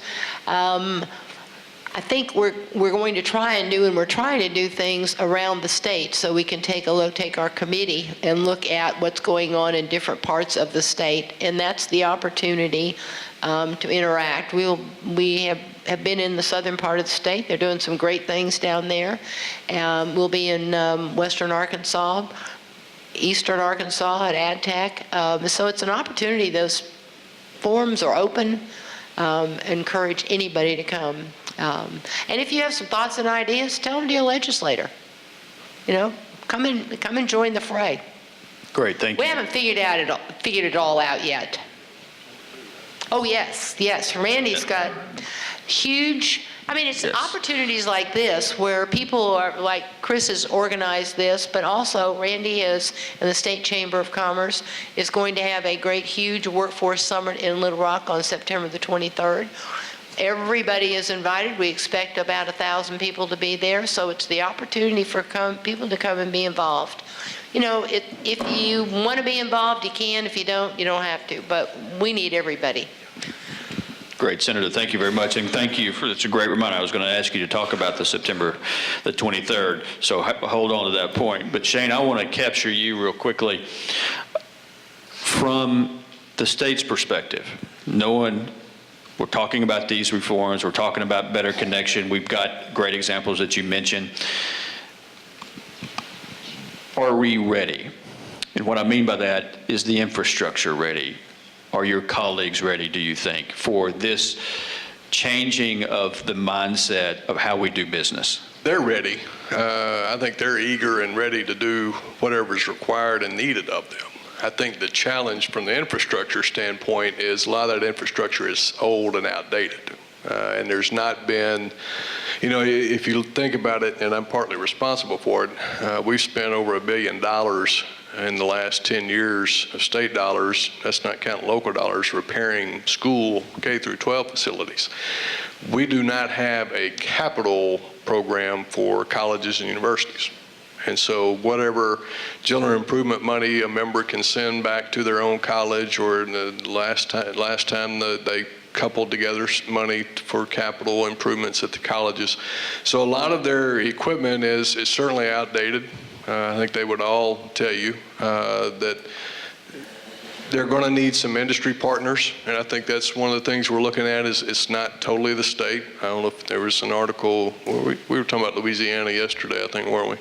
I think we're going to try and we're trying to do things around the state so we can take our committee and look at what's going on in different parts of the state, and that's the opportunity to interact. We have been in the southern part of the state. They're doing some great things down there. We'll be in western Arkansas, eastern Arkansas at AdTech. So it's an opportunity. Those forums are open. Encourage anybody to come. And if you have some thoughts and ideas, tell them to your legislator. You know, come and join the fray. Great, thank you. We haven't figured it all out yet. Oh yes. Randy's got huge. I mean, it's opportunities like this where people are, like Chris has organized this, but also Randy is, and the State Chamber of Commerce is going to have a great, huge workforce summit in Little Rock on September the 23rd. Everybody is invited. We expect about 1,000 people to be there, so it's the opportunity for people to come and be involved. You know, if you want to be involved, you can. If you don't, you don't have to. But we need everybody. Great, Senator. Thank you very much, and thank you for. It's a great reminder. I was going to ask you to talk about the September the 23rd, so hold on to that point. But Shane, I want to capture you real quickly from the state's perspective. We're talking about these reforms. We're talking about better connection. We've got great examples that you mentioned. Are we ready? And what I mean by that is the infrastructure ready. Are your colleagues ready, do you think, for this changing of the mindset of how we do business? They're ready. I think they're eager and ready to do whatever's required and needed of them. I think the challenge from the infrastructure standpoint is a lot of that infrastructure is old and outdated. And there's not been, you know, if you think about it, and I'm partly responsible for it, we've spent over $1 billion in the last 10 years of state dollars, that's not counting local dollars, repairing school K through 12 facilities. We do not have a capital program for colleges and universities. And so whatever general improvement money a member can send back to their own college, or in the last time they coupled together money for capital improvements at the colleges. So a lot of their equipment is certainly outdated. I think they would all tell you that they're going to need some industry partners, and I think that's one of the things we're looking at is it's not totally the state. I don't know if there was an article, where we were talking about Louisiana yesterday, I think, weren't we?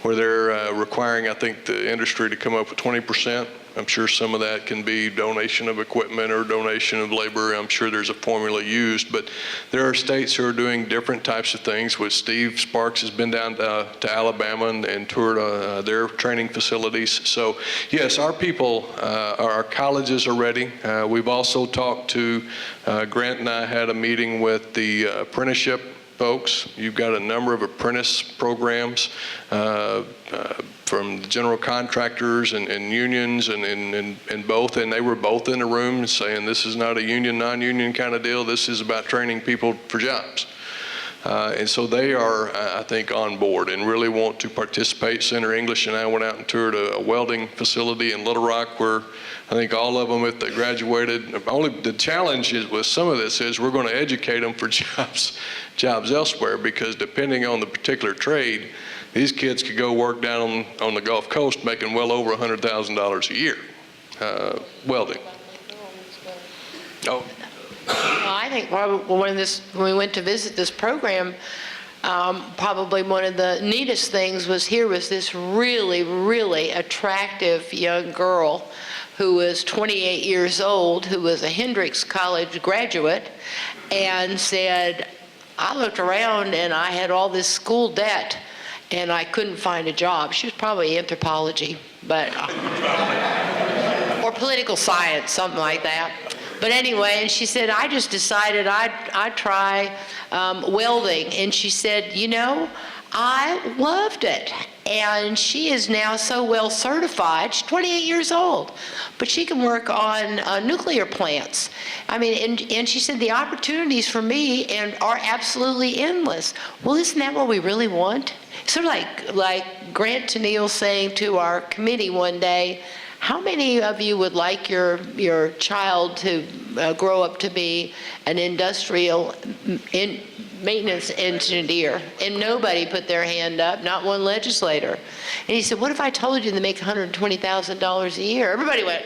Where they're requiring, I think, the industry to come up with 20%. I'm sure some of that can be donation of equipment or donation of labor. I'm sure there's a formula used, but there are states who are doing different types of things. With Steve Sparks has been down to Alabama and toured their training facilities. So yes, our people, our colleges are ready. We've also talked to, Grant and I had a meeting with the apprenticeship folks. You've got a number of apprentice programs from general contractors and unions and both, and they were both in the room saying this is not a union, non-union kind of deal. This is about training people for jobs. And so they are, I think, on board and really want to participate. Senator English and I went out and toured a welding facility in Little Rock where I think all of them, if they graduated, only the challenge is with some of this is we're going to educate them for jobs elsewhere, because depending on the particular trade, these kids could go work down on the Gulf Coast making well over $100,000 a year welding. Oh. Well, I think probably when we went to visit this program, probably one of the neatest things was this really, really attractive young girl who was 28 years old, who was a Hendrix College graduate, and said, I looked around and I had all this school debt and I couldn't find a job. She was probably anthropology, but or political science, something like that. But anyway, and she said, I just decided I'd try welding. And she said, you know, I loved it. And she is now so well certified. She's 28 years old, but she can work on nuclear plants. I mean, and she said the opportunities for me are absolutely endless. Well, isn't that what we really want? Sort of like Grant Tennille saying to our committee one day, how many of you would like your child to grow up to be an industrial maintenance engineer? And nobody put their hand up, not one legislator. And he said, what if I told you they make $120,000 a year? Everybody went,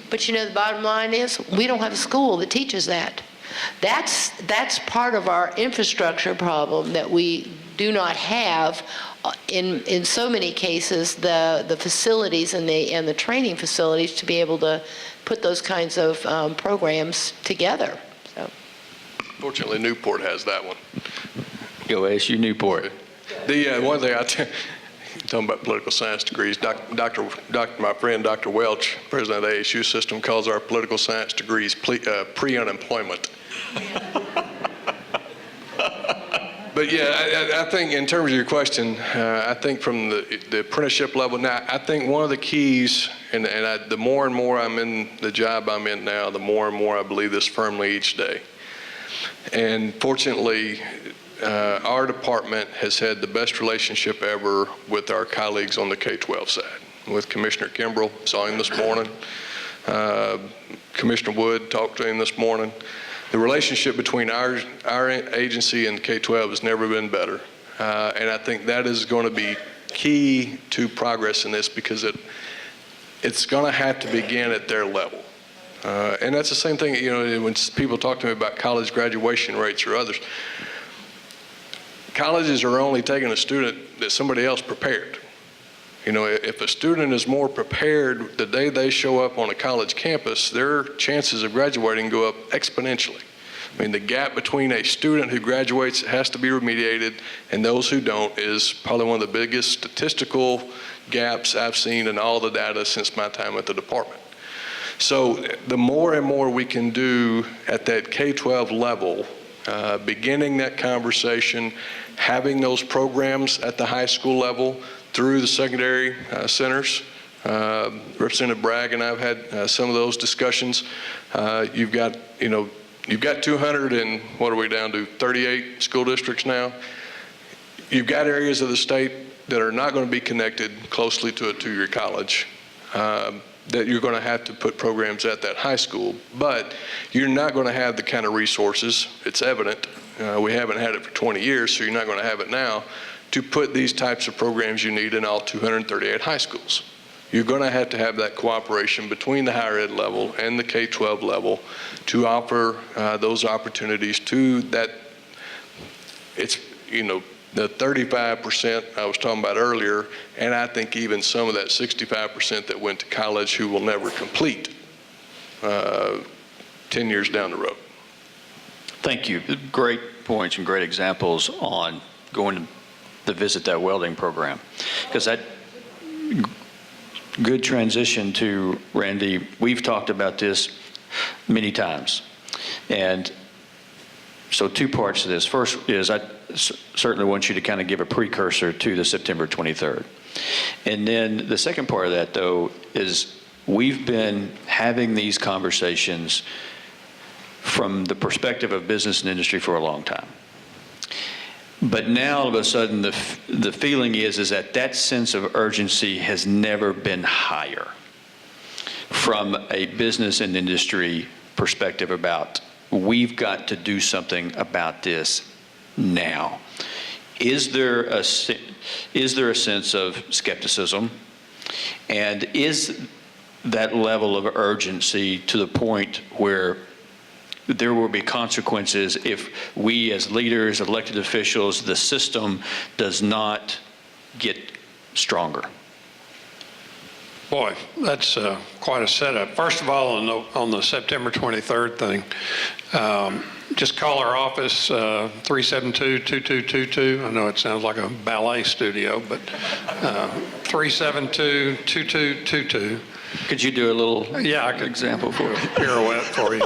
but you know, the bottom line is we don't have a school that teaches that. That's part of our infrastructure problem, that we do not have in so many cases the facilities and the training facilities to be able to put those kinds of programs together. So. Fortunately, Newport has that one. Go ASU Newport. The one thing talking about political science degrees, my friend Dr. Welch, president of the ASU system, calls our political science degrees pre-unemployment. But yeah, I think in terms of your question, I think from the apprenticeship level now, I think one of the keys, and the more and more I'm in the job I'm in now, the more and more I believe this firmly each day. And fortunately, our department has had the best relationship ever with our colleagues on the K-12 side. With Commissioner Kimbrell, saw him this morning. Commissioner Wood, talked to him this morning. The relationship between our agency and K-12 has never been better. And I think that is going to be key to progress in this, because it's going to have to begin at their level. And that's the same thing, you know, when people talk to me about college graduation rates or others. Colleges are only taking a student that somebody else prepared. You know, if a student is more prepared the day they show up on a college campus, their chances of graduating go up exponentially. I mean, the gap between a student who graduates has to be remediated and those who don't is probably one of the biggest statistical gaps I've seen in all the data since my time at the department. So the more and more we can do at that K-12 level, beginning that conversation, having those programs at the high school level, through the secondary centers. Representative Bragg and I have had some of those discussions. You've got 200 and what are we down to, 38 school districts now. You've got areas of the state that are not going to be connected closely to a two-year college. that you're going to have to put programs at that high school, but you're not going to have the kind of resources, it's evident, we haven't had it for 20 years, so you're not going to have it now, to put these types of programs you need in all 238 high schools. You're going to have that cooperation between the higher ed level and the K-12 level to offer those opportunities to that. It's, you know, the 35% I was talking about earlier, and I think even some of that 65% that went to college who will never complete 10 years down the road. Thank you. Great points and great examples on going to visit that welding program. Because that good transition to Randy, we've talked about this many times. And so two parts to this. First is I certainly want you to kind of give a precursor to the September 23rd. And then the second part of that, though, is we've been having these conversations from the perspective of business and industry for a long time. But now all of a sudden the feeling is that that sense of urgency has never been higher from a business and industry perspective about we've got to do something about this now. Is there a sense of skepticism? And is that level of urgency to the point where there will be consequences if we as leaders, elected officials, the system does not get stronger? Boy, that's quite a setup. First of all, on the September 23rd thing, just call our office, 372-2222. I know it sounds like a ballet studio, but 372-2222. Could you do a little example for you? Pirouette for you.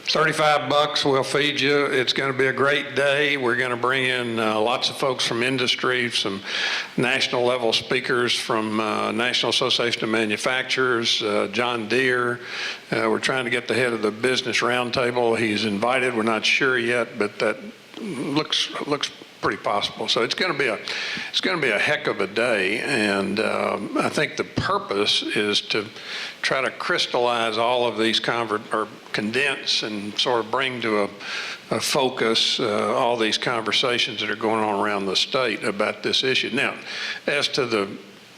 $35, we'll feed you. It's going to be a great day. We're going to bring in lots of folks from industry, some national level speakers from National Association of Manufacturers, John Deere. We're trying to get the head of the business roundtable. He's invited. We're not sure yet, but that looks pretty possible. So it's going to be a heck of a day, and I think the purpose is to try to crystallize all of these or condense and sort of bring to a focus all these conversations that are going on around the state about this issue. Now, as to the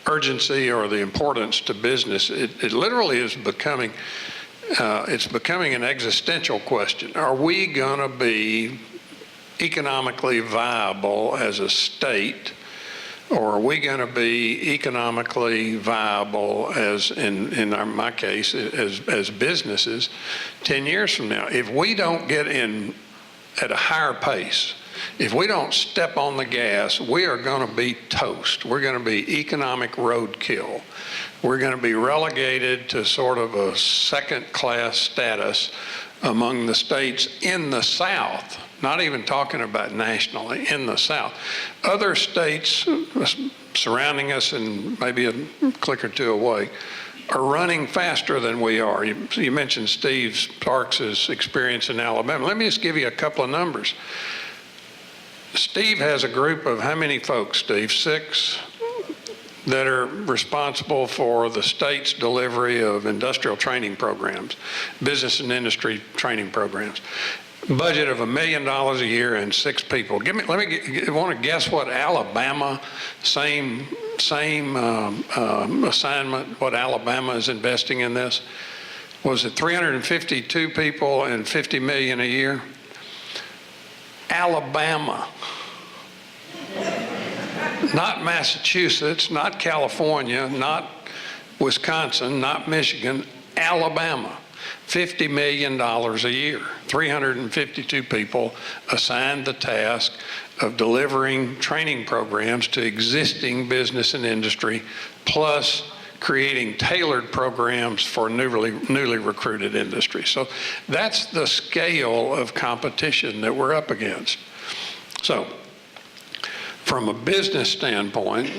urgency or the importance to business, it literally is becoming it's becoming an existential question. Are we going to be economically viable as a state, or are we going to be economically viable as in my case as businesses 10 years from now? If we don't get in at a higher pace, if we don't step on the gas, we are going to be toast. We're going to be economic roadkill. We're going to be relegated to sort of a second-class status among the states in the South. Not even talking about nationally, in the South. Other states surrounding us and maybe a click or two away are running faster than we are. You mentioned Steve Sparks' experience in Alabama. Let me just give you a couple of numbers. Steve has a group of how many folks, Steve? 6 that are responsible for the state's delivery of industrial training programs, business and industry training programs. Budget of $1 million a year and 6 people. Want to guess what Alabama, same assignment, what Alabama is investing in this? Was it 352 people and $50 million a year? Alabama. Not Massachusetts, not California, not Wisconsin, not Michigan, Alabama. $50 million a year, 352 people assigned the task of delivering training programs to existing business and industry, plus creating tailored programs for newly recruited industry. So that's the scale of competition that we're up against. So from a business standpoint,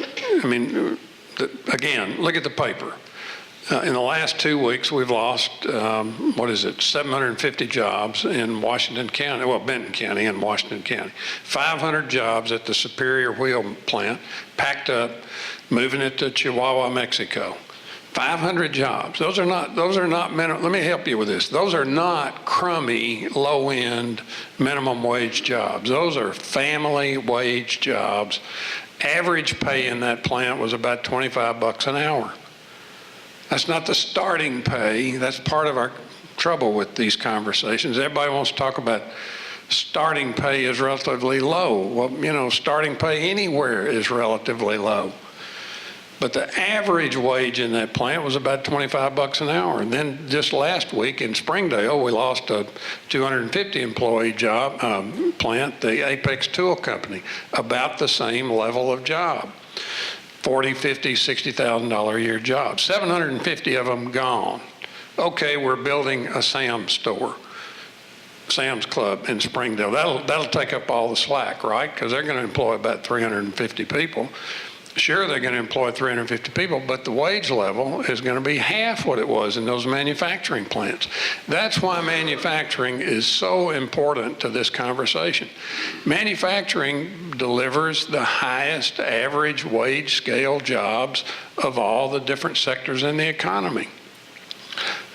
I mean, again, look at the paper. In the last 2 weeks, we've lost, 750 jobs in Washington County, well, Benton County and Washington County. 500 jobs at the Superior Wheel plant, packed up, moving it to Chihuahua, Mexico. 500 jobs. Those are not minimum. Let me help you with this. Those are not crummy, low-end minimum wage jobs. Those are family wage jobs. Average pay in that plant was about $25 an hour. That's not the starting pay. That's part of our trouble with these conversations. Everybody wants to talk about starting pay is relatively low. Well, you know, starting pay anywhere is relatively low. But the average wage in that plant was about $25 an hour. And then just last week in Springdale, we lost a 250 employee job plant, the Apex Tool Company, about the same level of job. $40,000, $50,000, $60,000 a year jobs. 750 of them gone. Okay, we're building a Sam's store, Sam's Club in Springdale. That'll take up all the slack, right? Because they're going to employ about 350 people. Sure, they're going to employ 350 people, but the wage level is going to be half what it was in those manufacturing plants. That's why manufacturing is so important to this conversation. Manufacturing delivers the highest average wage scale jobs of all the different sectors in the economy.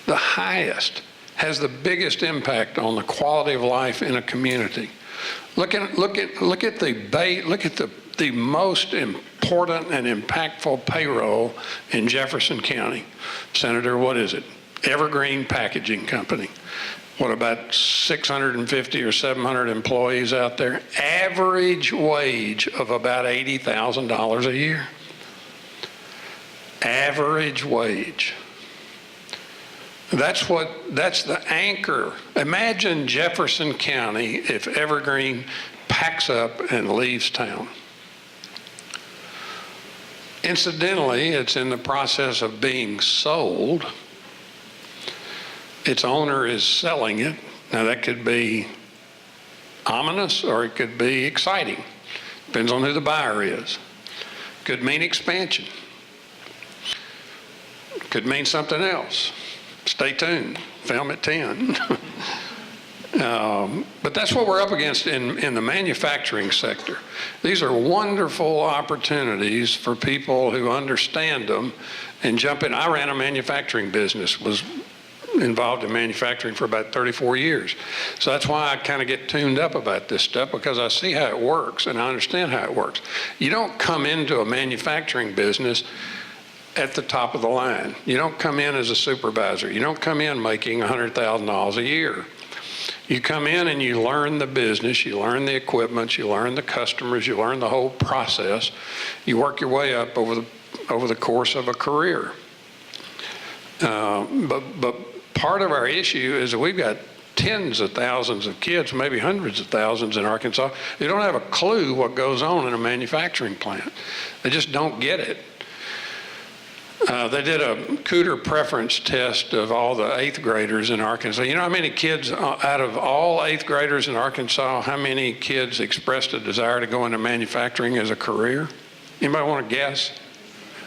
The highest, has the biggest impact on the quality of life in a community. Look at the most important and impactful payroll in Jefferson County. Senator, what is it? Evergreen Packaging Company. What, about 650 or 700 employees out there? Average wage of about $80,000 a year. Average wage. That's the anchor. Imagine Jefferson County if Evergreen packs up and leaves town. Incidentally, it's in the process of being sold. Its owner is selling it. Now that could be ominous or it could be exciting. Depends on who the buyer is. Could mean expansion. Could mean something else. Stay tuned. Film at 10. But that's what we're up against in the manufacturing sector. These are wonderful opportunities for people who understand them and jump in. I ran a manufacturing business, was involved in manufacturing for about 34 years. So that's why I kind of get tuned up about this stuff, because I see how it works and I understand how it works. You don't come into a manufacturing business at the top of the line. You don't come in as a supervisor. You don't come in making $100,000 a year. You come in and you learn the business, you learn the equipment, you learn the customers, you learn the whole process. You work your way up over the course of a career. But part of our issue is that we've got tens of thousands of kids, maybe hundreds of thousands in Arkansas, who don't have a clue what goes on in a manufacturing plant. They just don't get it. They did a Cooter preference test of all the 8th graders in Arkansas. You know how many kids, out of all 8th graders in Arkansas, how many kids expressed a desire to go into manufacturing as a career? Anybody want to guess?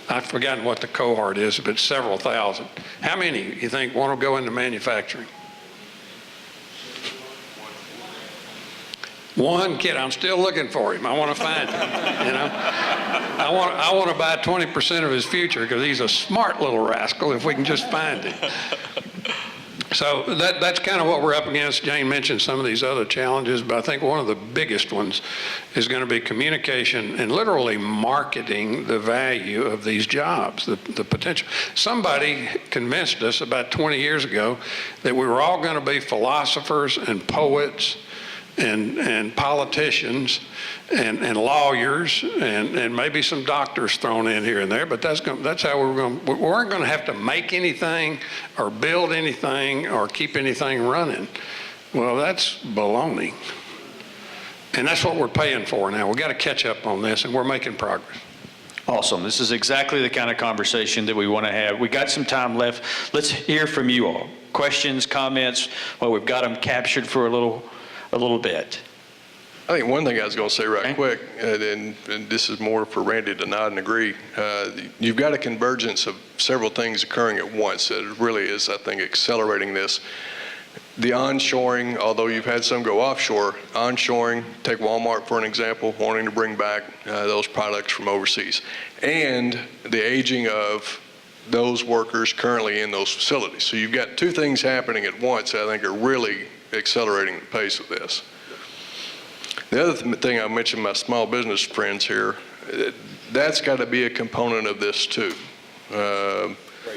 I've forgotten what the cohort is, but several thousand. How many you think want to go into manufacturing? One kid. I'm still looking for him. I want to find him. You know, I want to buy 20% of his future because he's a smart little rascal. If we can just find him. So that's kind of what we're up against. Jane mentioned some of these other challenges, but I think one of the biggest ones is going to be communication and literally marketing the value of these jobs, the potential. Somebody convinced us about 20 years ago that we were all going to be philosophers and poets and politicians and lawyers and maybe some doctors thrown in here and there, but that's how we weren't going to have to make anything or build anything or keep anything running. Well, that's baloney. And that's what we're paying for now. We've got to catch up on this, and we're making progress. Awesome. This is exactly the kind of conversation that we want to have. We got some time left. Let's hear from you all. Questions, comments? Well, we've got them captured for a little bit. I think one thing I was going to say right Okay. quick, and this is more for Randy to nod and agree, you've got a convergence of several things occurring at once that really is, I think, accelerating this. The onshoring, although you've had some go offshore, onshoring, take Walmart for an example, wanting to bring back those products from overseas, and the aging of those workers currently in those facilities. So you've got two things happening at once that I think are really accelerating the pace of this. The other thing I mentioned, my small business friends here, that's got to be a component of this too. Great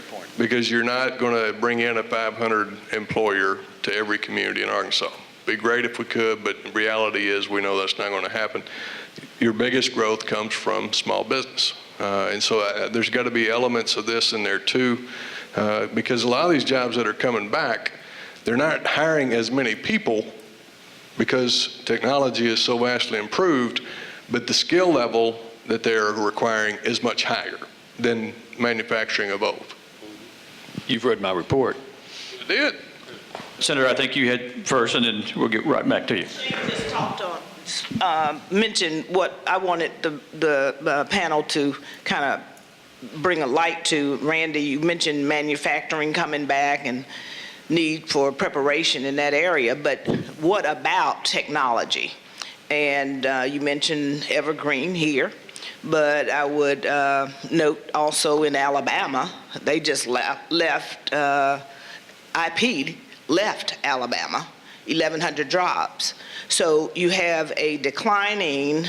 point. Because you're not going to bring in a 500 employer to every community in Arkansas. Be great if we could, but the reality is we know that's not going to happen. Your biggest growth comes from small business. And so there's got to be elements of this in there too, because a lot of these jobs that are coming back, they're not hiring as many people because technology is so vastly improved, but the skill level that they're requiring is much higher than manufacturing of old. You've read my report. I did. Senator, I think you had first, and then we'll get right back to you. Just talked on, mentioned what I wanted the panel to kind of bring a light to. Randy, you mentioned manufacturing coming back and need for preparation in that area, but what about technology? And you mentioned Evergreen here, but I would note also in Alabama, they just left IP left Alabama, 1,100 jobs. So you have a declining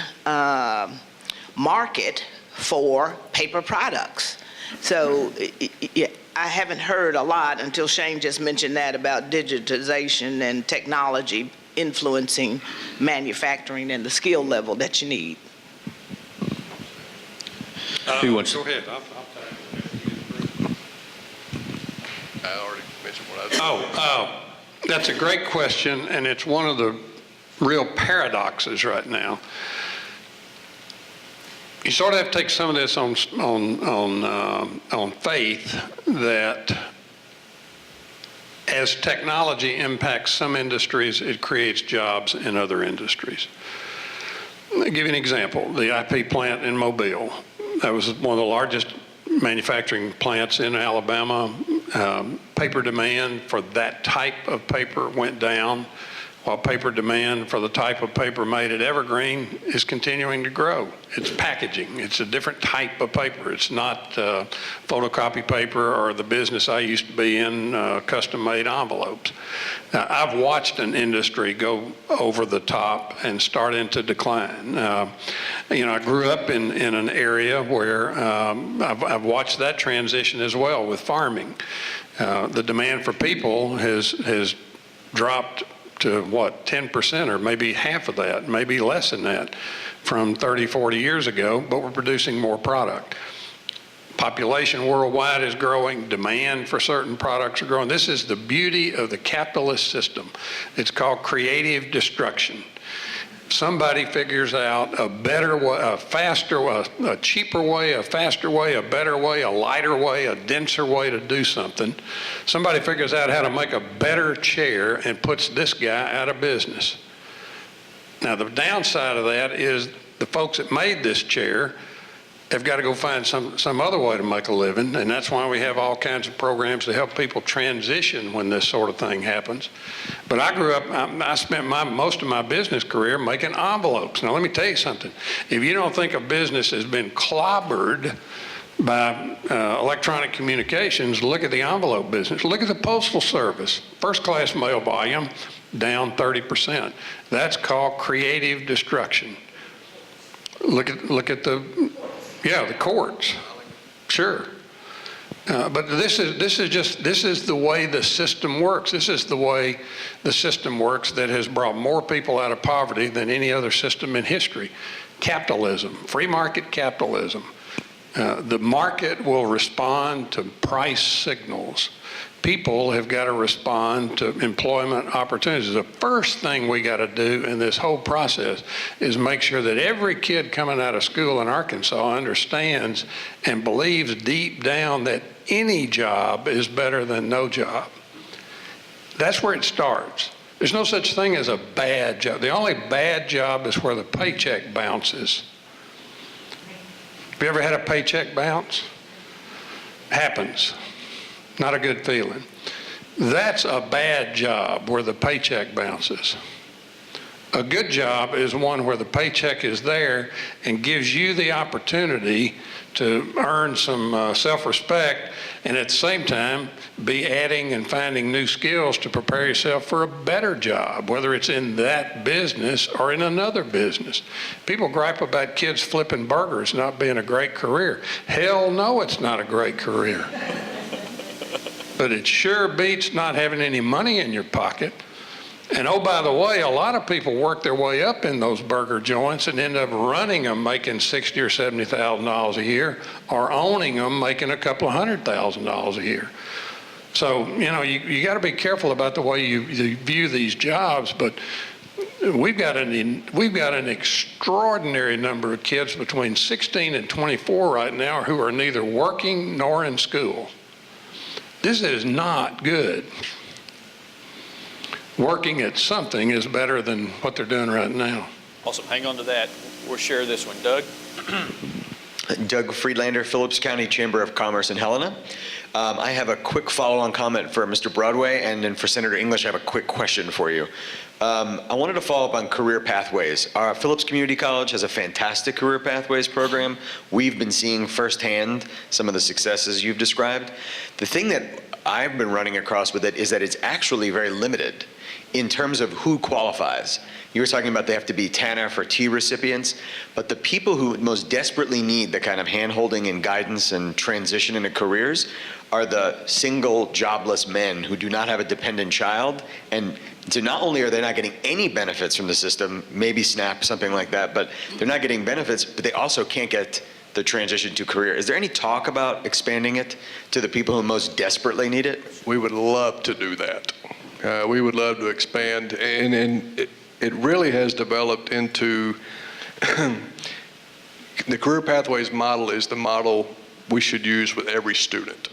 market for paper products. So I haven't heard a lot until Shane just mentioned that about digitization and technology influencing manufacturing and the skill level that you need. Who wants- Go ahead. I already mentioned what I was. That's a great question, and it's one of the real paradoxes right now. You sort of have to take some of this on faith that as technology impacts some industries, it creates jobs in other industries. I'll give you an example. The IP plant in Mobile, that was one of the largest manufacturing plants in Alabama. Paper demand for that type of paper went down, while paper demand for the type of paper made at Evergreen is continuing to grow. It's packaging. It's a different type of paper. It's not photocopy paper or the business I used to be in, custom-made envelopes. Now, I've watched an industry go over the top and start into decline. I grew up in an area where I've watched that transition as well with farming. The demand for people has dropped to 10% or maybe half of that, maybe less than that from 30, 40 years ago, but we're producing more product. Population worldwide is growing, demand for certain products are growing. This is the beauty of the capitalist system. It's called creative destruction. Somebody figures out a better way, a faster way, a cheaper way, a faster way, a better way, a lighter way, a denser way to do something. Somebody figures out how to make a better chair and puts this guy out of business. Now, the downside of that is the folks that made this chair have got to go find some other way to make a living, and that's why we have all kinds of programs to help people transition when this sort of thing happens. But I grew up, I spent most of my business career making envelopes. Now, let me tell you something. If you don't think a business has been clobbered by electronic communications, look at the envelope business. Look at the Postal Service. First-class mail volume down 30%. That's called creative destruction. Look at the courts. Sure. But this is the way the system works. This is the way the system works that has brought more people out of poverty than any other system in history. Capitalism, free market capitalism. The market will respond to price signals. People have got to respond to employment opportunities. The first thing we got to do in this whole process is make sure that every kid coming out of school in Arkansas understands and believes deep down that any job is better than no job. That's where it starts. There's no such thing as a bad job. The only bad job is where the paycheck bounces. Have you ever had a paycheck bounce? Happens. Not a good feeling. That's a bad job where the paycheck bounces. A good job is one where the paycheck is there and gives you the opportunity to earn some self-respect, and at the same time be adding and finding new skills to prepare yourself for a better job, whether it's in that business or in another business. People gripe about kids flipping burgers not being a great career. Hell no, it's not a great career. But it sure beats not having any money in your pocket. And oh, by the way, a lot of people work their way up in those burger joints and end up running them making $60,000 or $70,000 a year, or owning them making a couple of $100,000 a year. So, you know, you got to be careful about the way you view these jobs, but we've got an extraordinary number of kids between 16 and 24 right now who are neither working nor in school. This is not good. Working at something is better than what they're doing right now. Awesome. Hang on to that. We'll share this one. Doug? Doug Friedlander, Phillips County Chamber of Commerce in Helena. I have a quick follow-on comment for Mr. Broadway, and then for Senator English, I have a quick question for you. I wanted to follow up on career pathways. Phillips Community College has a fantastic career pathways program. We've been seeing firsthand some of the successes you've described. The thing that I've been running across with it is that it's actually very limited in terms of who qualifies. You were talking about they have to be TANF or T recipients, but the people who most desperately need the kind of hand-holding and guidance and transition into careers are the single jobless men who do not have a dependent child. And so not only are they not getting any benefits from the system, maybe SNAP, something like that, but they're not getting benefits, but they also can't get the transition to career. Is there any talk about expanding it to the people who most desperately need it? We would love to do that. We would love to expand, and it really has developed into the career pathways model is the model we should use with every student,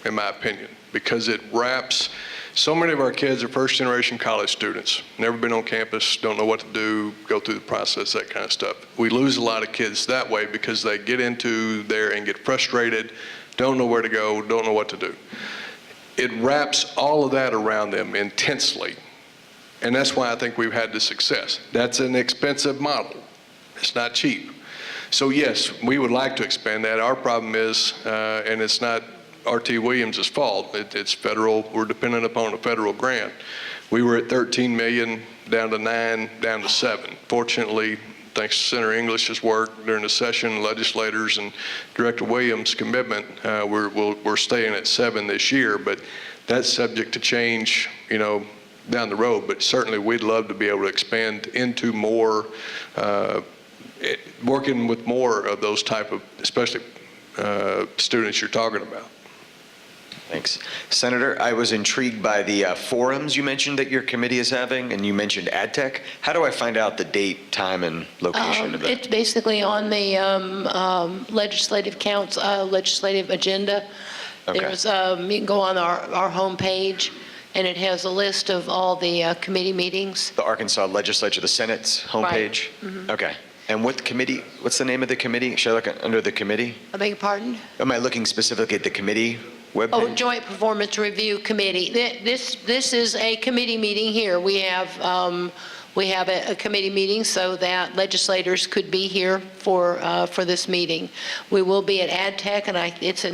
in my opinion, because it wraps. So many of our kids are first-generation college students, never been on campus, don't know what to do, go through the process, that kind of stuff. We lose a lot of kids that way because they get into there and get frustrated, don't know where to go, don't know what to do. It wraps all of that around them intensely, and that's why I think we've had the success. That's an expensive model. It's not cheap. So yes, we would like to expand that. Our problem is, and it's not R.T. Williams' fault. It's federal. We're dependent upon a federal grant. We were at 13 million, down to 9, down to 7. Fortunately, thanks to Senator English's work during the session, legislators, and Director Williams' commitment, we're staying at 7 this year. But that's subject to change, you know, down the road. But certainly, we'd love to be able to expand into more, working with more of those type of, especially students you're talking about. Thanks. Senator, I was intrigued by the forums you mentioned that your committee is having, and you mentioned AdTech. How do I find out the date, time, and location of that? It's basically on the legislative agenda. Okay. There's, you can go on our homepage, and it has a list of all the committee meetings. The Arkansas Legislature, the Senate's homepage? Right. Mm-hmm. Okay. And what committee, what's the name of the committee? Should I look under the committee? I beg your pardon? Am I looking specifically at the committee webpage? Oh, Joint Performance Review Committee. This is a committee meeting here. We have a committee meeting so that legislators could be here for this meeting. We will be at AdTech, and it's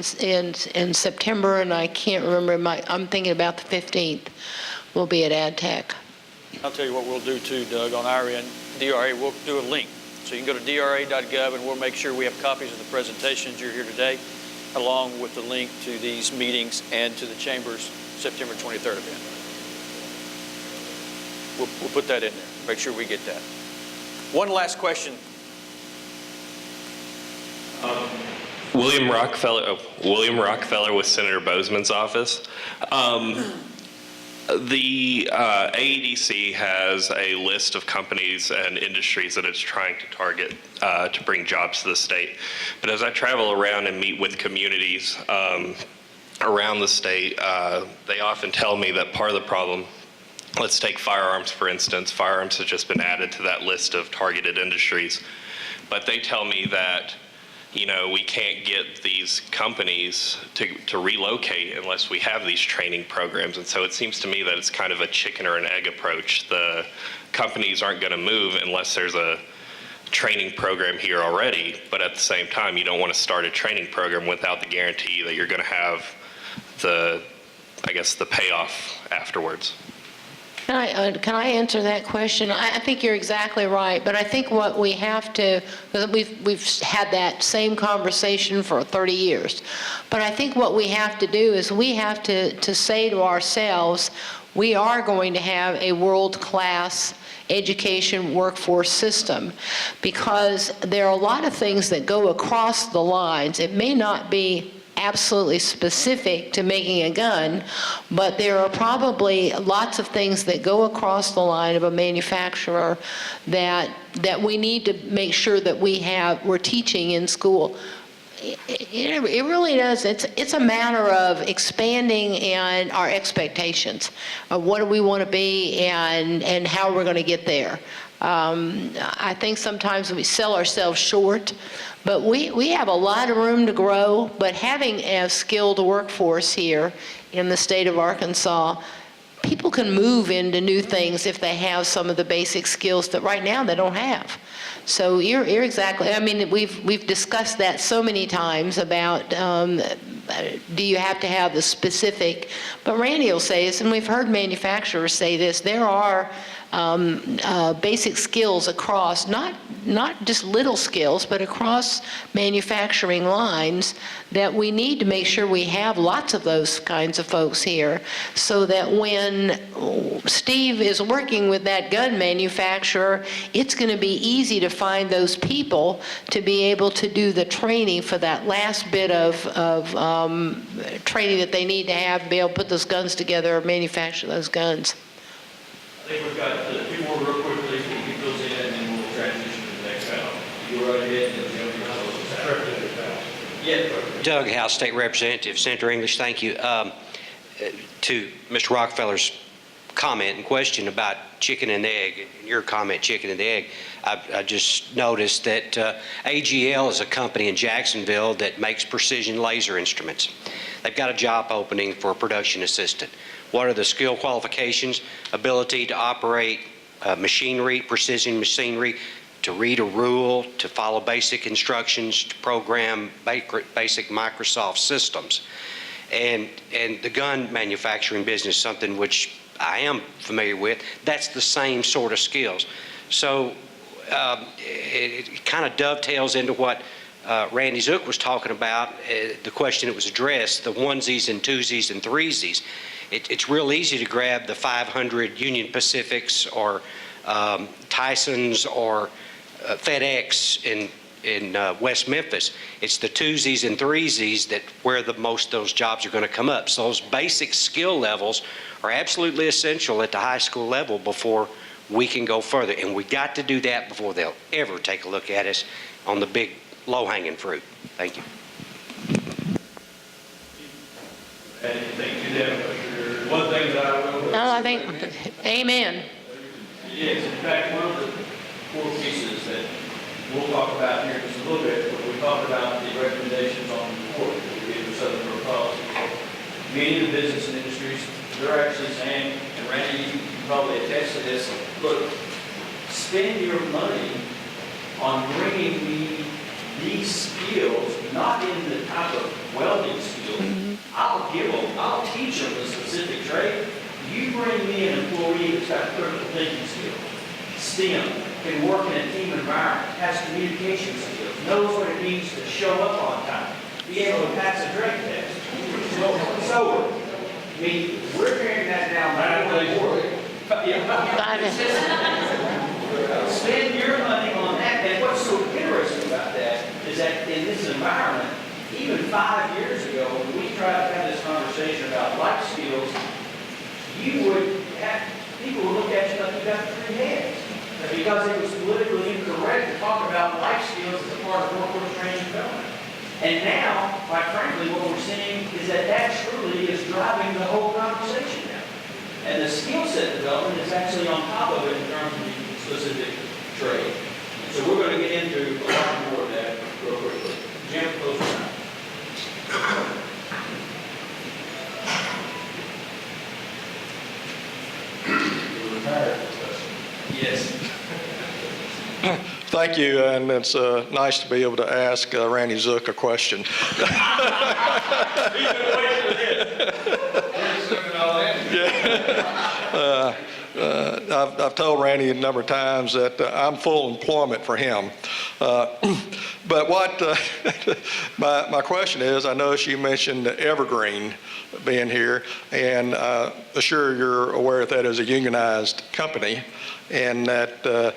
in September, and I can't remember. I'm thinking about the 15th. We'll be at AdTech. I'll tell you what we'll do too, Doug, on our end. DRA, we'll do a link. So you can go to dra.gov, and we'll make sure we have copies of the presentations you're here today, along with the link to these meetings and to the Chamber's September 23rd event. We'll put that in there. Make sure we get that. One last question. William Rockefeller with Senator Bozeman's office. The AEDC has a list of companies and industries that it's trying to target to bring jobs to the state. But as I travel around and meet with communities around the state, they often tell me that part of the problem let's take firearms, for instance. Firearms has just been added to that list of targeted industries. But they tell me that, we can't get these companies to relocate unless we have these training programs. And so it seems to me that it's kind of a chicken or an egg approach. The companies aren't going to move unless there's a training program here already, but at the same time, you don't want to start a training program without the guarantee that you're going to have the payoff afterwards. Can I answer that question? I think you're exactly right, but I think what we have to, we've had that same conversation for 30 years, but I think what we have to do is we have to say to ourselves, we are going to have a world-class education workforce system, because there are a lot of things that go across the lines. It may not be absolutely specific to making a gun, but there are probably lots of things that go across the line of a manufacturer that we need to make sure that we're teaching in school. It really does. It's a matter of expanding and our expectations of what do we want to be and how we're going to get there. I think sometimes we sell ourselves short, but we have a lot of room to grow. But having a skilled workforce here in the state of Arkansas, people can move into new things if they have some of the basic skills that right now they don't have. So you're exactly, I mean, we've discussed that so many times about do you have to have the specific, but Randy will say this, and we've heard manufacturers say this, there are basic skills across, not just little skills, but across manufacturing lines that we need to make sure we have lots of those kinds of folks here, so that when Steve is working with that gun manufacturer, it's going to be easy to find those people to be able to do the training for that last bit of training that they need to have to be able to put those guns together or manufacture those guns. I think we've got two more real quickly. We'll keep those in, and then we'll transition to the next panel. You go right ahead, and then Doug House, State Representative, Senator English, thank you. To Mr. Rockefeller's comment and question about chicken and egg, your comment, chicken and the egg, I just noticed that AGL is a company in Jacksonville that makes precision laser instruments. They've got a job opening for a production assistant. What are the skill qualifications? Ability to operate machinery, precision machinery, to read a rule, to follow basic instructions, to program basic Microsoft systems. And the gun manufacturing business, something which I am familiar with, that's the same sort of skills. So it kind of dovetails into what Randy Zook was talking about, the question that was addressed, the onesies and twosies and threesies. It's real easy to grab the 500 Union Pacifics or Tysons or FedEx in West Memphis. It's the twosies and threesies that where the most of those jobs are going to come up. So those basic skill levels are absolutely essential at the high school level before we can go further. And we got to do that before they'll ever take a look at us on the big low-hanging fruit. Thank you. Thank you, Deb. One thing that I will... No, I think, amen. Yes, in fact, one of the core pieces that we'll talk about here in just a little bit, when we talk about the recommendations on the report that we gave for Southern Road Policy. Many of the business and industries, they're actually saying, and Randy, you can probably attest to this, look, spend your money on bringing me these skills, not in the type of welding skills. I'll give them, I'll teach them the specific trade. You bring me an employee that's got critical thinking skills, STEM, can work in a team environment, has communication skills, knows what it means to show up on time, be able to pass a drug test. So, I mean, we're carrying that down. Spend your money on that. And what's so interesting about that is that in this environment, even 5 years ago, when we tried to have this conversation about life skills, you would have, people would look at you like you got 3 heads. Because it was politically incorrect to talk about life skills as a part of workforce training and development. And now, quite frankly, what we're seeing is that that truly is driving the whole conversation now. And the skill set development is actually on top of it in terms of the specific trade. So we're going to get into a lot more of that real quickly. Jim, close your mouth. Yes. Thank you, and it's nice to be able to ask Randy Zook a question. I've told Randy a number of times that I'm full employment for him. But what my question is, I noticed you mentioned Evergreen being here, and sure you're aware that is a unionized company, and that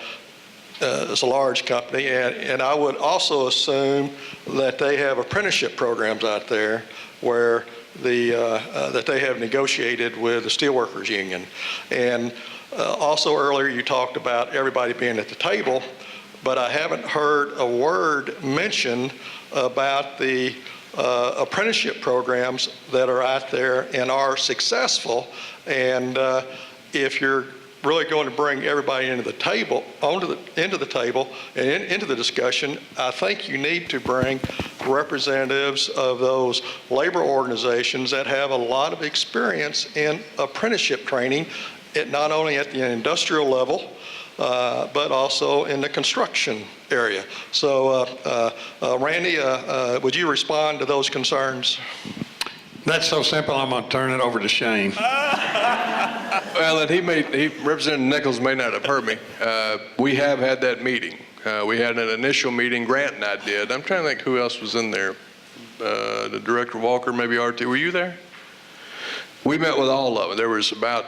it's a large company, and I would also assume that they have apprenticeship programs out there where that they have negotiated with the Steelworkers Union. And also earlier you talked about everybody being at the table, but I haven't heard a word mentioned about the apprenticeship programs that are out there and are successful. And if you're really going to bring everybody into the table, into the table and into the discussion, I think you need to bring representatives of those labor organizations that have a lot of experience in apprenticeship training, not only at the industrial level, but also in the construction area. So, Randy, would you respond to those concerns? That's so simple, I'm going to turn it over to Shane. Well, and Representative Nichols may not have heard me. We have had that meeting. We had an initial meeting, Grant and I did. I'm trying to think who else was in there. The Director Walker, maybe RT. Were you there? We met with all of them. There was about,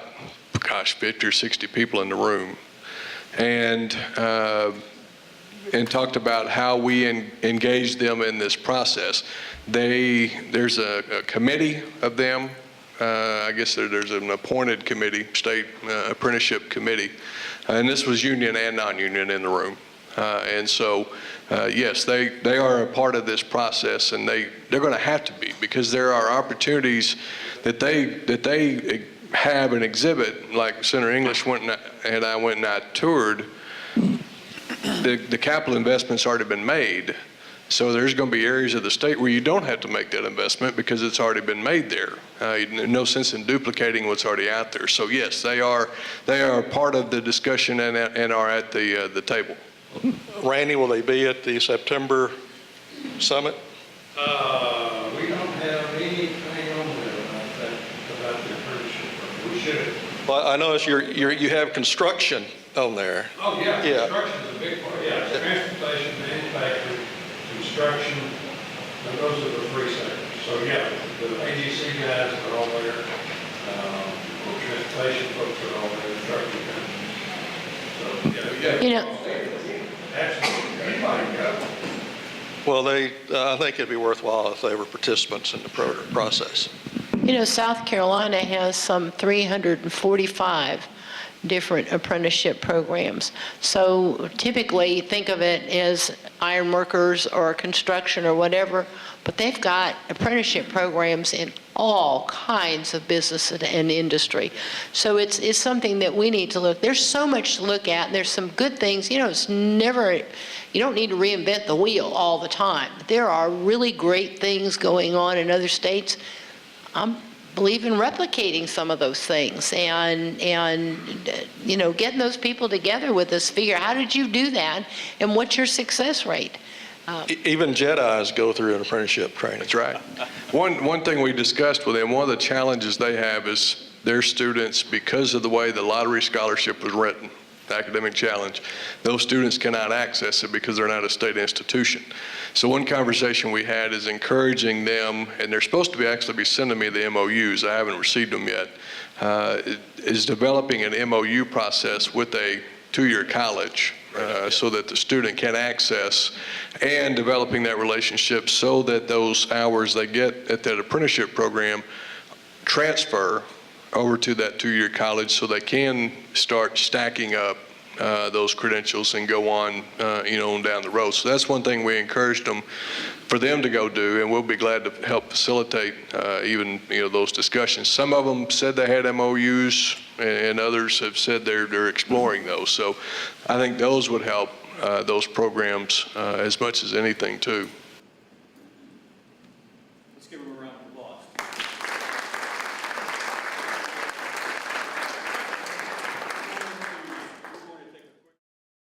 50 or 60 people in the room. And talked about how we engaged them in this process. There's a committee of them. I guess there's an appointed committee, state apprenticeship committee, and this was union and non-union in the room. And so, yes, they are a part of this process, and they're going to have to be, because there are opportunities that they have and exhibit, like Senator English went and I toured. The capital investment's already been made. So there's going to be areas of the state where you don't have to make that investment because it's already been made there. No sense in duplicating what's already out there. So yes, they are part of the discussion and are at the table. Randy, will they be at the September summit? We don't have anything on there about the apprenticeship program. We should. Well, I notice you have construction on there. Oh, yeah. Yeah. Construction is a big part. Yeah, it's transportation, manufacturing, construction, and those are the three sectors. So yeah, the AGC guys are all there. The transportation folks are all there. The trucking companies. So yeah. Absolutely. Anybody can go. Well, I think it'd be worthwhile if they were participants in the process. South Carolina has some 345 different apprenticeship programs. So typically think of it as iron workers or construction or whatever, but they've got apprenticeship programs in all kinds of business and industry. So it's something that we need to look. There's so much to look at, and there's some good things. It's never, you don't need to reinvent the wheel all the time. There are really great things going on in other states. I believe in replicating some of those things and getting those people together with us, figure how did you do that and what's your success rate. Even Jedis go through an apprenticeship training. That's right. One thing we discussed with them, one of the challenges they have is their students, because of the way the lottery scholarship was written, the academic challenge, those students cannot access it because they're not a state institution. So one conversation we had is encouraging them, and they're supposed to actually be sending me the MOUs, I haven't received them yet, is developing an MOU process with a two-year college so that the student can access, and developing that relationship so that those hours they get at that apprenticeship program transfer over to that two-year college so they can start stacking up those credentials and go on, on down the road. So that's one thing we encouraged them for them to go do, and we'll be glad to help facilitate even those discussions. Some of them said they had MOUs. and others have said they're exploring those. So I think those would help those programs as much as anything too.